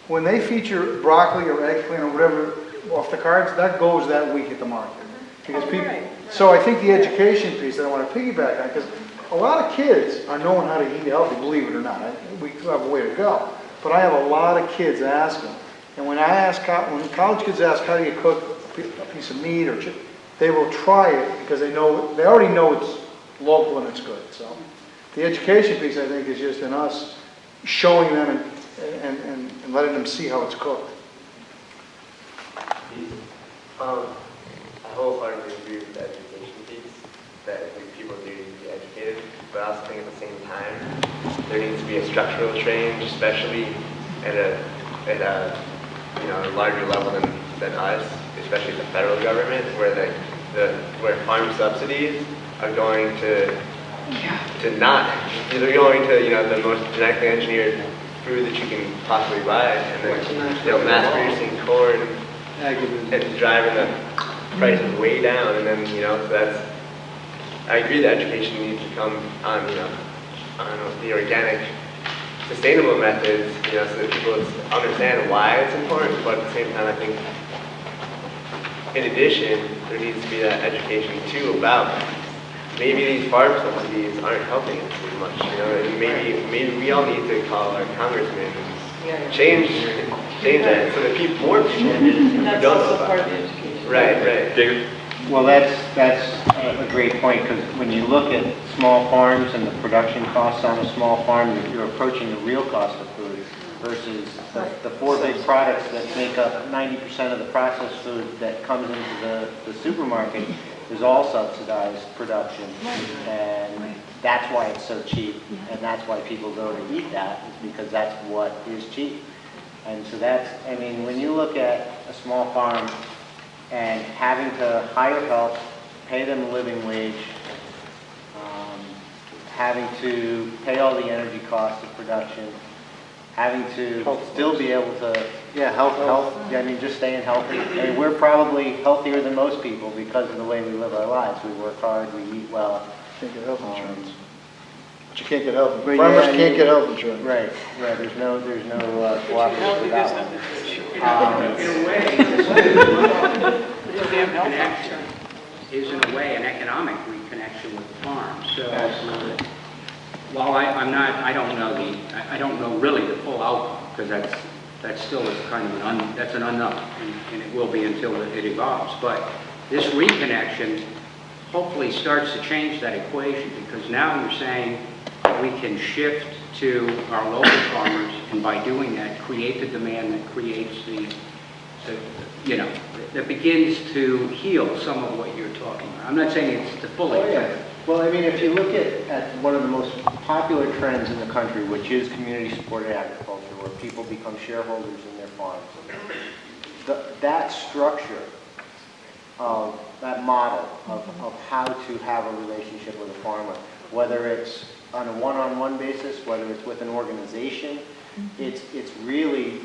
S12: when they feature broccoli or eggplant or whatever off the cards, that goes that week at the market. Because people, so I think the education piece that I want to piggyback on, because a lot of kids are knowing how to eat healthy, believe it or not. We have a way to go. But I have a lot of kids asking. And when college kids ask, how do you cook a piece of meat or chicken, they will try it because they already know it's local and it's good. So the education piece, I think, is just in us showing them and letting them see how it's cooked.
S1: I wholeheartedly agree with the education piece, that I think people do need to be educated, but I also think at the same time, there needs to be a structural change, especially at a you know, a larger level than us, especially the federal government, where where farm subsidies are going to not, they're going to, you know, the most genetically engineered food that you can possibly buy, and then, you know, mass producing corn and driving the prices way down, and then, you know, so I agree that education needs to come on, you know, on the organic, sustainable methods, you know, so that people understand why it's important, but at the same time, I think, in addition, there needs to be that education too about maybe these farm subsidies aren't helping us as much, you know, and maybe we all need to call our congressman and change that so that more people who don't know about it. Right.
S4: Well, that's a great point, because when you look at small farms and the production costs on a small farm, you're approaching the real cost of food versus the four big products that make up 90% of the processed food that comes into the supermarket is all subsidized production. And that's why it's so cheap, and that's why people go to eat that, is because that's what is cheap. And so that's, I mean, when you look at a small farm and having to hire help, pay them a living wage, having to pay all the energy costs of production, having to still be able to, health, I mean, just staying healthy. And we're probably healthier than most people because of the way we live our lives. We work hard, we eat well.
S12: Can't get health insurance. But you can't get health,
S4: But
S12: farmers
S4: yeah,
S12: can't get health insurance.
S4: Right, there's no cooperative with that one.
S10: In a way, connection is in a way an economic reconnection with the farm. So while I don't know really the full outcome, because that still is kind of that's an unknown, and it will be until it evolves. But this reconnection hopefully starts to change that equation, because now you're saying we can shift to our local farmers, and by doing that, create the demand that creates that begins to heal some of what you're talking about. I'm not saying it's to fully.
S4: Oh, yeah. Well, I mean, if you look at one of the most popular trends in the country, which is community-supported agriculture, where people become shareholders in their farms, that structure of that model of how to have a relationship with a farmer, whether it's on a one-on-one basis, whether it's with an organization, it's really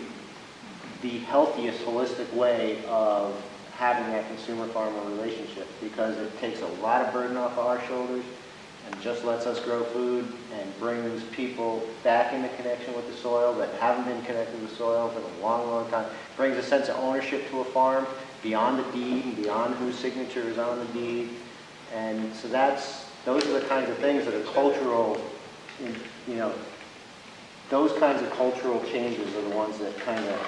S4: the healthiest, holistic way of having that consumer-farmer relationship, because it takes a lot of burden off our shoulders and just lets us grow food and brings people back into connection with the soil that haven't been connected with the soil for a long, long time. Brings a sense of ownership to a farm beyond the deed and beyond whose signature is on the deed. And so those are the kinds of things that are cultural, those kinds of cultural changes are the ones that kind of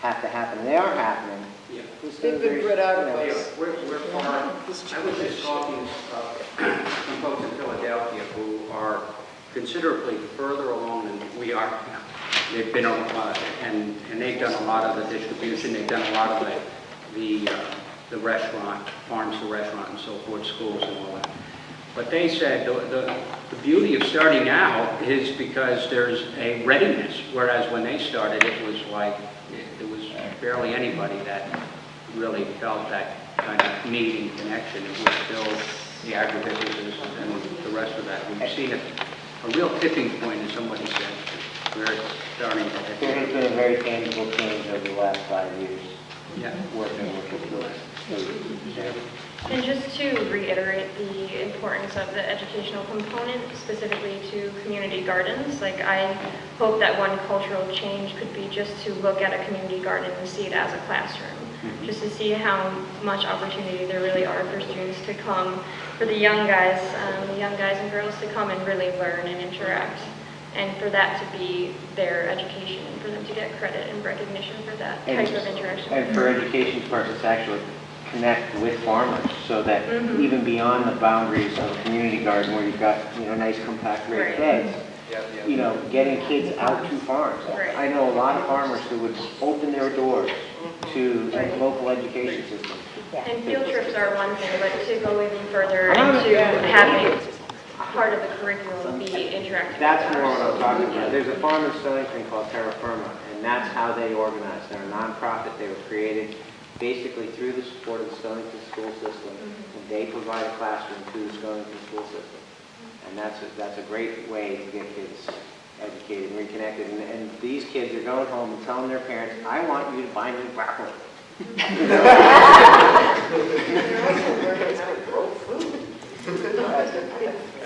S4: have to happen. And they are happening.
S10: Yeah.
S3: They've been bred out of us.
S10: We're far. I was just talking to some folks in Philadelphia who are considerably further along than we are. They've been and they've done a lot of the distribution. They've done a lot of the restaurant, farms to restaurant and so forth, schools and all that. But they said the beauty of starting now is because there's a readiness, whereas when they started, it was like there was barely anybody that really felt that kind of need and connection. It was still the agribusinesses and the rest of that. We've seen a real tipping point, as somebody said, where it's starting to hit.
S4: There has been a very tangible change over the last 5 years.
S10: Yeah.
S4: Working with the food.
S8: And just to reiterate the importance of the educational component, specifically to community gardens, like I hope that one cultural change could be just to look at a community garden and see it as a classroom, just to see how much opportunity there really are for students to come, for the young guys and girls to come and really learn and interact, and for that to be their education, and for them to get credit and recognition for that type of interaction.
S4: And for education purposes, actually connect with farmers, so that even beyond the boundaries of a community garden where you've got nice compact raised beds, getting kids out to farms.
S8: Right.
S4: I know a lot of farmers who would open their doors to the local education system.
S8: And field trips are one thing, but to go even further into having part of the curriculum be interactive.
S4: That's more what I'm talking about. There's a farm in Stellington called Terra Firma, and that's how they organize. They're a nonprofit. They were created basically through the support of the Stellington school system, and they provide a classroom to the Stellington school system. And that's a great way to get kids educated and reconnected. And these kids are going home and telling their parents, I want you to buy me broccoli.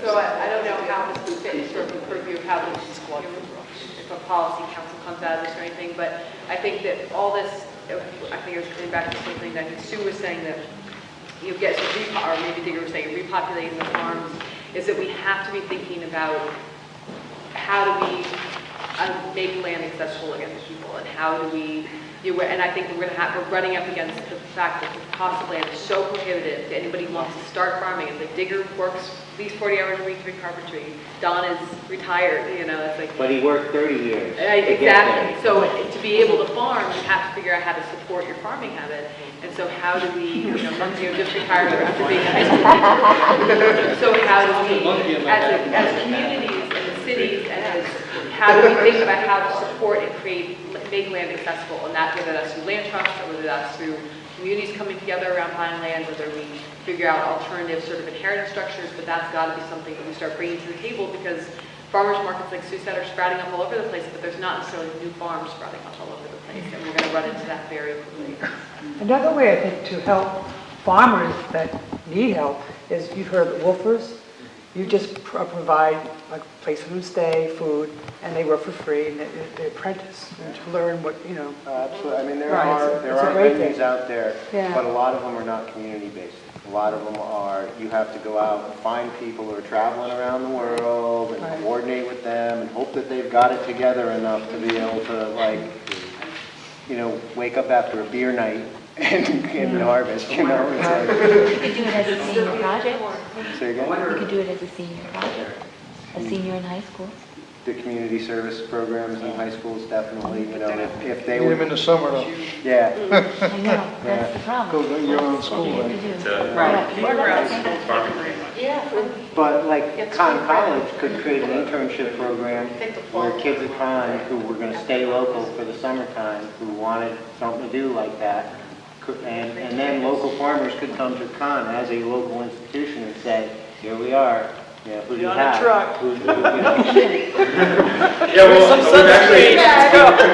S7: So I don't know how this would fit in sort of the purview of how if a policy council comes out of this or anything, but I think that all this, I think it was coming back to something that Sue was saying, that you get to or maybe Digger was saying, repopulating the farms, is that we have to be thinking about how do we make land accessible again to people, and how do we and I think we're running up against the fact that the cost of land is so prohibitive to anybody who wants to start farming. It's like Digger works at least 40 hours a week doing carpentry. Don is retired, it's like.
S4: But he worked 30 years.
S7: Exactly. So to be able to farm, you have to figure out how to support your farming habit. And so how do we, just retired after being a high school teacher. So how do we, as communities and the cities, and how do we think about how to support and make land accessible, and that whether that's through land trusts or whether that's through communities coming together around buying land, whether we figure out alternative sort of inheritance structures, but that's got to be something that we start bringing to the table, because farmers markets, like Sue said, are sprouting up all over the place, but there's not necessarily new farms sprouting up all over the place, and we're going to run into that very quickly.
S11: Another way, I think, to help farmers that need help is, you've heard of woofers. You just provide a place for them to stay, food, and they work for free, and they apprentice to learn what,
S4: Absolutely. I mean, there
S11: Right,
S4: are
S11: it's a great
S4: venues
S11: thing.
S4: out there,
S11: Yeah.
S4: but a lot of them are not community-based. A lot of them are, you have to go out and find people who are traveling around the world and
S11: Right.
S4: coordinate with them and hope that they've got it together enough to be able to, wake up after a beer night and harvest,
S17: You could do it as a senior project.
S4: Say again?
S17: You could do it as a senior project, a senior in high school.
S4: The community service programs in high schools definitely, if they
S12: Need
S4: were.
S12: them in the summer though.
S4: Yeah.
S17: I know, that's the problem.
S12: Go year round school, right?
S22: It's a farming grant.
S17: Yeah.
S4: But like Conn College could create an internship program where kids at Conn who were going to stay local for the summertime, who wanted something to do like that, and then local farmers could come to Conn as a local institution and say, here we are, who do you have? Who's,
S22: Yeah, well, we're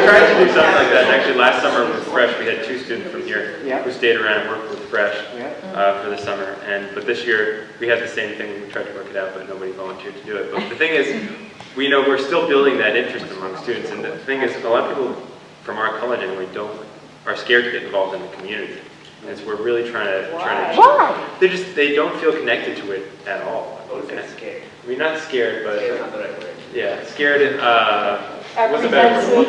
S22: trying to do something like that. Actually, last summer with Fresh, we had 2 students from here who stayed around and worked with Fresh for the summer. But this year, we had the same thing. We tried to work it out, but nobody volunteered to do it. But the thing is, we're still building that interest among students. And the thing is, a lot of people from our college anyway are scared to get involved in the community. And so we're really trying to they don't feel connected to it at all.
S1: Scared.
S22: I mean, not scared, but
S1: Scared, not the right word.
S22: yeah, scared. What's a better word?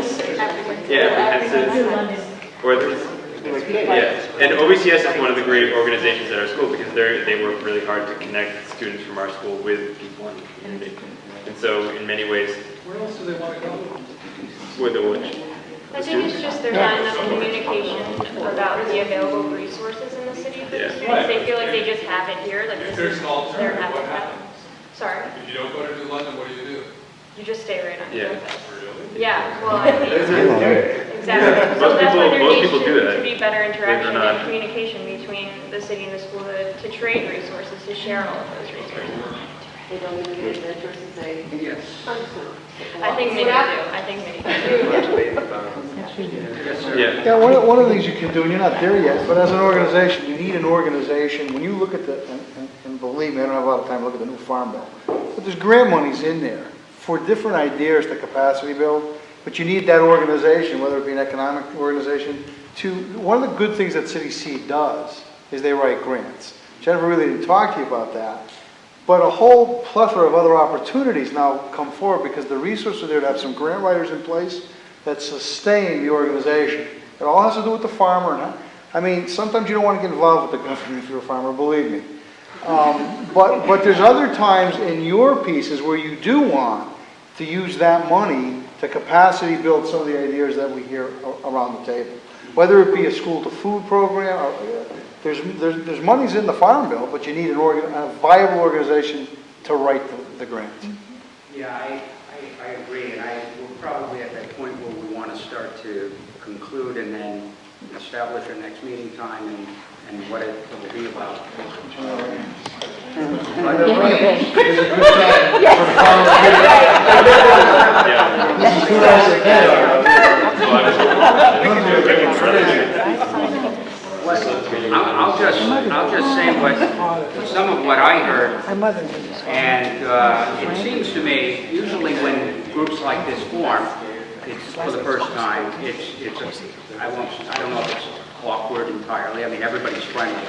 S22: Yeah, apprehensive. Or and OBCS is one of the great organizations at our school because they work really hard to connect students from our school with people in the community. And so, in many ways,
S16: Where else do they want to go?
S22: with the which.
S8: I think it's just there's not enough communication about the available resources in the city for the students. They feel like they just have it here, like
S16: If
S8: this
S16: there's
S8: is
S16: an alternative,
S8: their
S16: what
S8: habitat.
S16: happens?
S8: Sorry,
S16: If you don't go to New London, what do?
S8: you just stay right on
S22: Yeah.
S8: campus.
S16: Really?
S8: Yeah, well, I mean, exactly. So
S22: Most
S8: that's why there
S22: most
S8: needs
S22: people do that.
S8: to be better
S22: Believe it or
S8: interaction
S22: not.
S8: and communication between the city and the school to trade resources, to share all of those resources.
S7: They don't even get mentors and say,
S16: Yes.
S8: I think many do, I think many do.
S22: Yeah.
S12: One of the things you can do, and you're not there yet, but as an organization, you need an organization, when you look at and believe me, I don't have a lot of time to look at the new farm bill, but there's grant monies in there for different ideas to capacity build, but you need that organization, whether it be an economic organization, one of the good things that City Seed does is they write grants. Jennifer really didn't talk to you about that, but a whole plethora of other opportunities now come forward because the resources are there to have some grant writers in place that sustain the organization. It all has to do with the farmer. I mean, sometimes you don't want to get involved with the government if you're a farmer, believe me. But there's other times in your pieces where you do want to use that money to capacity build some of the ideas that we hear around the table. Whether it be a school to food program, or, there's monies in the farm bill, but you need a viable organization to write the grants.
S10: Yeah, I agree, and we're probably at that point where we want to start to conclude and then establish our next meeting time and what it will be about. I'll just say some of what I heard, and it seems to me, usually when groups like this form, it's for the first time, I don't know if it's awkward entirely, I mean, everybody's friendly,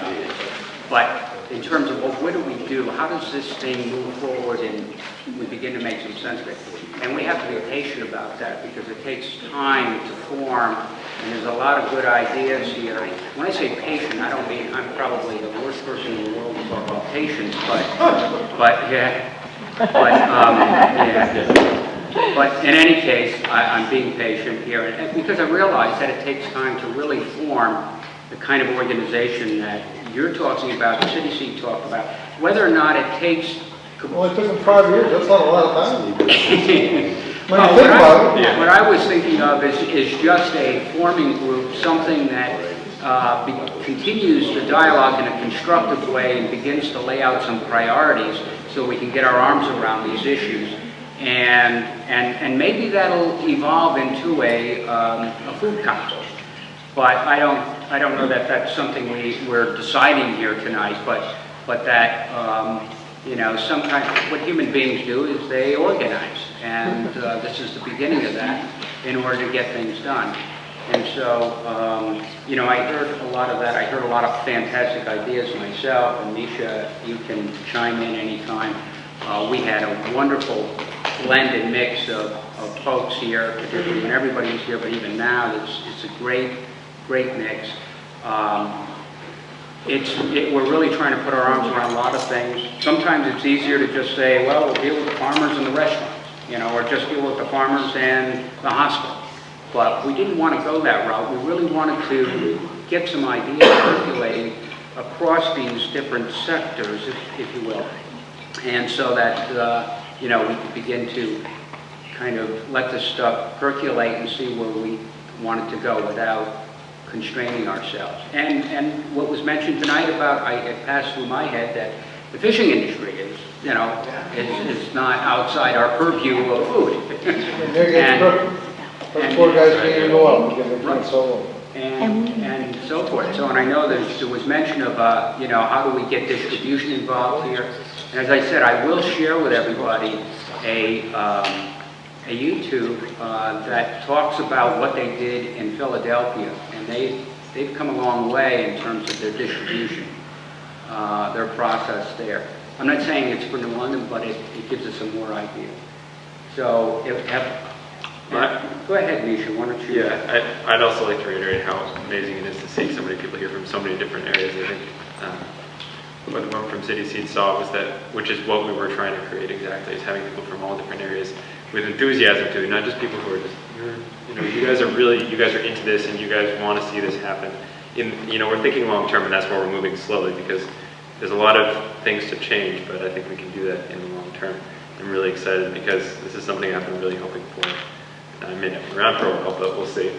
S10: but in terms of, well, what do we do? How does this thing move forward and we begin to make some sense of it? And we have to be patient about that because it takes time to form, and there's a lot of good ideas here. When I say patient, I don't mean I'm probably the worst person in the world to talk about patience, but in any case, I'm being patient here, and because I realize that it takes time to really form the kind of organization that you're talking about, the city seat talked about, whether or not it takes...
S12: Well, it took them 5 years, that's not a lot of time.
S10: What I was thinking of is just a forming group, something that continues the dialogue in a constructive way and begins to lay out some priorities so we can get our arms around these issues. And maybe that'll evolve into a food council. But I don't know that that's something we're deciding here tonight, but that, some kind of, what human beings do is they organize. And this is the beginning of that in order to get things done. And so, I heard a lot of that. I heard a lot of fantastic ideas myself. And Misha, you can chime in anytime. We had a wonderful blended mix of folks here, particularly when everybody was here, but even now, it's a great mix. We're really trying to put our arms around a lot of things. Sometimes it's easier to just say, well, we'll deal with the farmers and the restaurants, or just deal with the farmers and the hospital. But we didn't want to go that route. We really wanted to get some ideas circulating across these different sectors, if you will. And so that, we could begin to kind of let this stuff percolate and see where we want it to go without constraining ourselves. And what was mentioned tonight about, it passed through my head that the fishing industry is, is not outside our purview of food.
S12: Those poor guys can't even go out because they can't solo.
S10: And so forth. So, and I know there was mention of, how do we get distribution involved here? And as I said, I will share with everybody a YouTube that talks about what they did in Philadelphia, and they've come a long way in terms of their distribution, their process there. I'm not saying it's for New London, but it gives us some more ideas. So, go ahead, Misha, why don't you?
S22: Yeah, I'd also like to reiterate how amazing it is to see so many people here from so many different areas. I think what the one from City Seed saw was that, which is what we were trying to create exactly, is having people from all different areas with enthusiasm too, not just people who are just, you guys are into this and you guys want to see this happen. We're thinking long term, and that's why we're moving slowly, because there's a lot of things to change, but I think we can do that in the long term. I'm really excited because this is something I've been really hoping for. I may not be around for a while, but we'll see.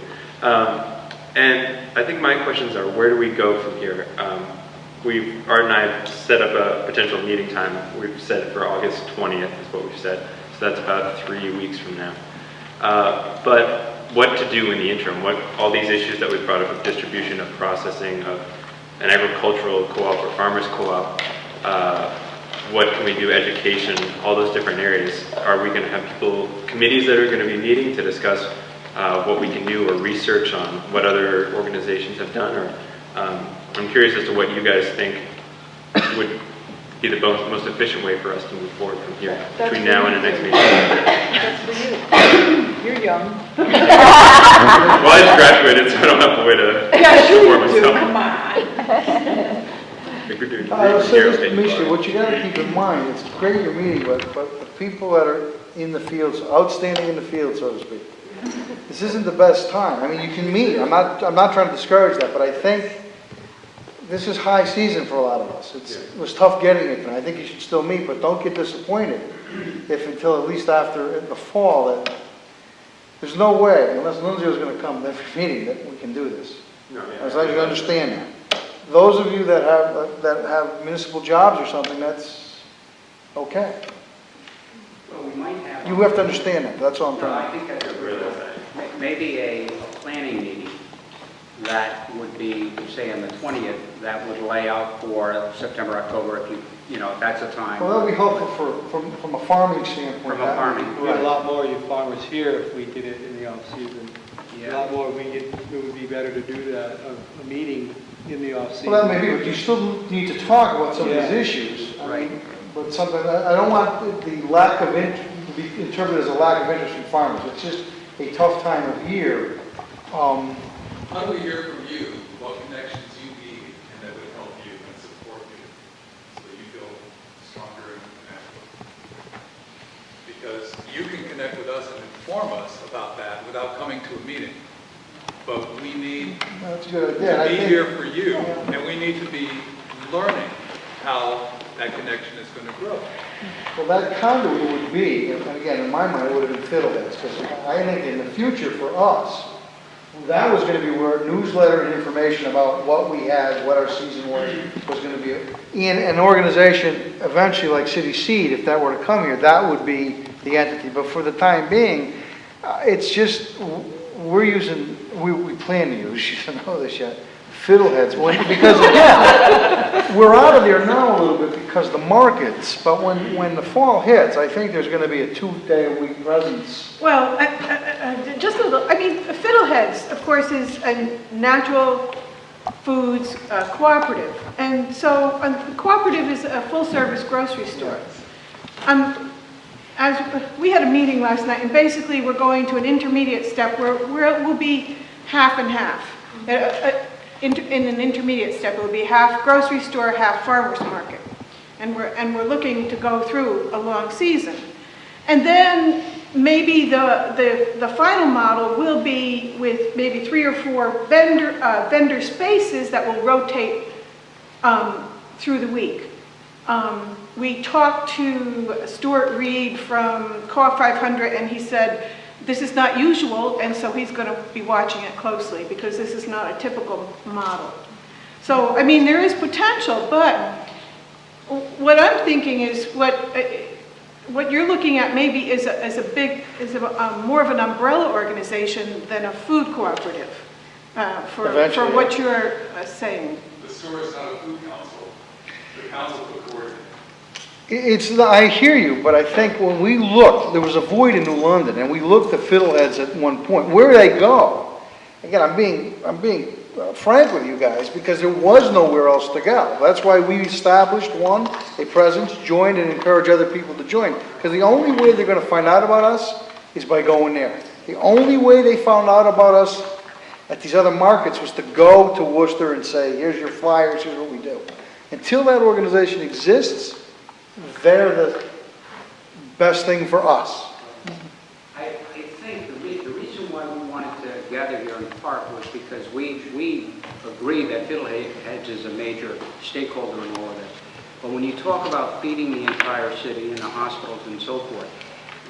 S22: And I think my questions are, where do we go from here? Art and I have set up a potential meeting time. We've set it for August 20th is what we've said. So that's about 3 weeks from now. But what to do in the interim? All these issues that we've brought up of distribution, of processing, of an agricultural co-op or farmers co-op, what can we do, education, all those different areas. Are we going to have committees that are going to be meeting to discuss what we can do, or research on what other organizations have done? Or I'm curious as to what you guys think would be the most efficient way for us to move forward from here, between now and the next meeting.
S3: That's for you. You're young.
S22: Well, I just graduated, so I don't have to wait to support myself.
S3: Come on.
S12: I will say this, Misha, what you got to keep in mind, it's great you're meeting, but the people that are in the fields, outstanding in the field, so to speak, this isn't the best time. I mean, you can meet. I'm not trying to discourage that, but I think this is high season for a lot of us. It was tough getting it, and I think you should still meet, but don't get disappointed if until at least after the fall that there's no way, unless Lindsay was going to come to every meeting, that we can do this. As I can understand that. Those of you that have municipal jobs or something, that's okay.
S10: Well, we might have.
S12: You have to understand that. That's all I'm trying to.
S10: I think that's maybe a planning meeting that would be, say, on the 20th, that would lay out for September, October, if that's a time.
S12: Well, that would be helpful from a farming standpoint.
S10: From a farming.
S13: We get a lot more of you farmers here if we did it in the off-season. A lot more, it would be better to do that, a meeting in the off-season.
S12: Well, that may be, but you still need to talk about some of these issues.
S10: Right.
S12: But something, I don't want the lack of interest to be interpreted as a lack of interest from farmers. It's just a tough time of year.
S16: How do we hear from you what connections you need and that would help you and support you so that you feel stronger and connected? Because you can connect with us and inform us about that without coming to a meeting. But we need to be here for you, and we need to be learning how that connection is going to grow.
S12: Well, that conduit would be, and again, in my mind, it would have been fiddleheads, because I think in the future for us, that was going to be where newsletter and information about what we had, what our season was going to be. In an organization, eventually like City Seed, if that were to come here, that would be the entity. But for the time being, it's just, we plan to use, you don't know this yet, fiddleheads. Because again, we're out of there now a little bit because the markets, but when the fall hits, I think there's going to be a 2-day-a-week presence.
S9: Well, just a little, Fiddleheads, of course, is a natural foods cooperative. And so a cooperative is a full-service grocery store. As we had a meeting last night, and basically we're going to an intermediate step where it will be half and half. In an intermediate step, it will be half grocery store, half farmers market. And we're looking to go through a long season. And then maybe the final model will be with maybe 3 or 4 vendor spaces that will rotate through the week. We talked to Stuart Reed from Co-op 500, and he said this is not usual, and so he's going to be watching it closely because this is not a typical model. So, there is potential, but what I'm thinking is what you're looking at maybe is more of an umbrella organization than a food cooperative for what you're saying.
S16: The store is not a food council. The council could coordinate.
S12: I hear you, but I think when we looked, there was a void in New London, and we looked at Fiddleheads at one point. Where do they go? Again, I'm being frank with you guys, because there was nowhere else to go. That's why we established a presence, joined, and encourage other people to join. Because the only way they're going to find out about us is by going there. The only way they found out about us at these other markets was to go to Worcester and say, here's your flyers, here's what we do. Until that organization exists, they're the best thing for us.
S10: I think the reason why we wanted to gather here in the park was because we agree that Fiddleheads is a major stakeholder in all of this. But when you talk about feeding the entire city and the hospitals and so forth,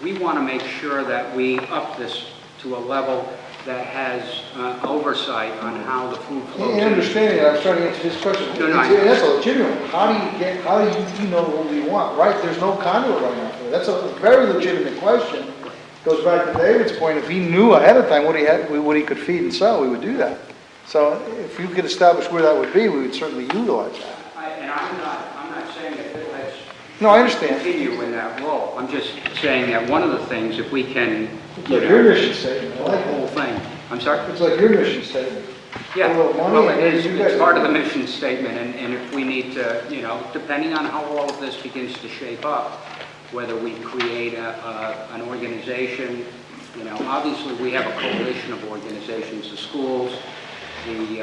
S10: we want to make sure that we up this to a level that has oversight on how the food flows.
S12: In understanding that, I was trying to answer this question. That's a legitimate one. How do you know what we want, right? There's no conduit running out there. That's a very legitimate question. Goes back to David's point. If he knew ahead of time what he could feed and sell, we would do that. So if you could establish where that would be, we would certainly utilize that.
S10: I'm not saying that Fiddleheads
S12: no, I understand.
S10: Continue in that role. I'm just saying that one of the things, if we can,
S12: it's like your mission statement. I like
S10: the whole thing. I'm sorry?
S12: It's like your mission statement.
S10: Yeah, well, it's part of the mission statement, and if we need to, depending on how all of this begins to shape up, whether we create an organization, obviously we have a coalition of organizations, the schools, the,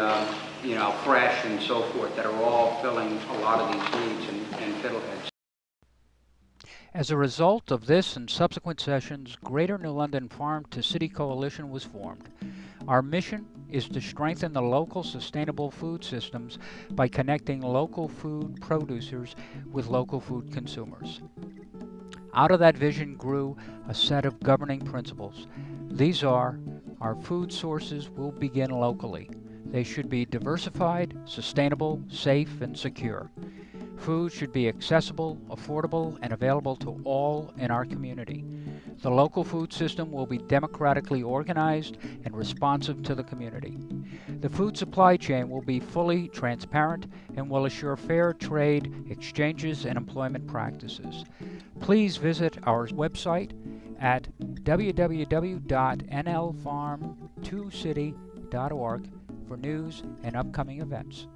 S10: Fresh and so forth, that are all filling a lot of these needs and Fiddleheads.
S14: As a result of this and subsequent sessions, Greater New London Farm to City Coalition was formed. Our mission is to strengthen the local sustainable food systems by connecting local food producers with local food consumers. Out of that vision grew a set of governing principles. These are: our food sources will begin locally. They should be diversified, sustainable, safe, and secure. Food should be accessible, affordable, and available to all in our community. The local food system will be democratically organized and responsive to the community. The food supply chain will be fully transparent and will assure fair trade, exchanges, and employment practices. Please visit our website at www.nlfarm2city.org for news and upcoming events.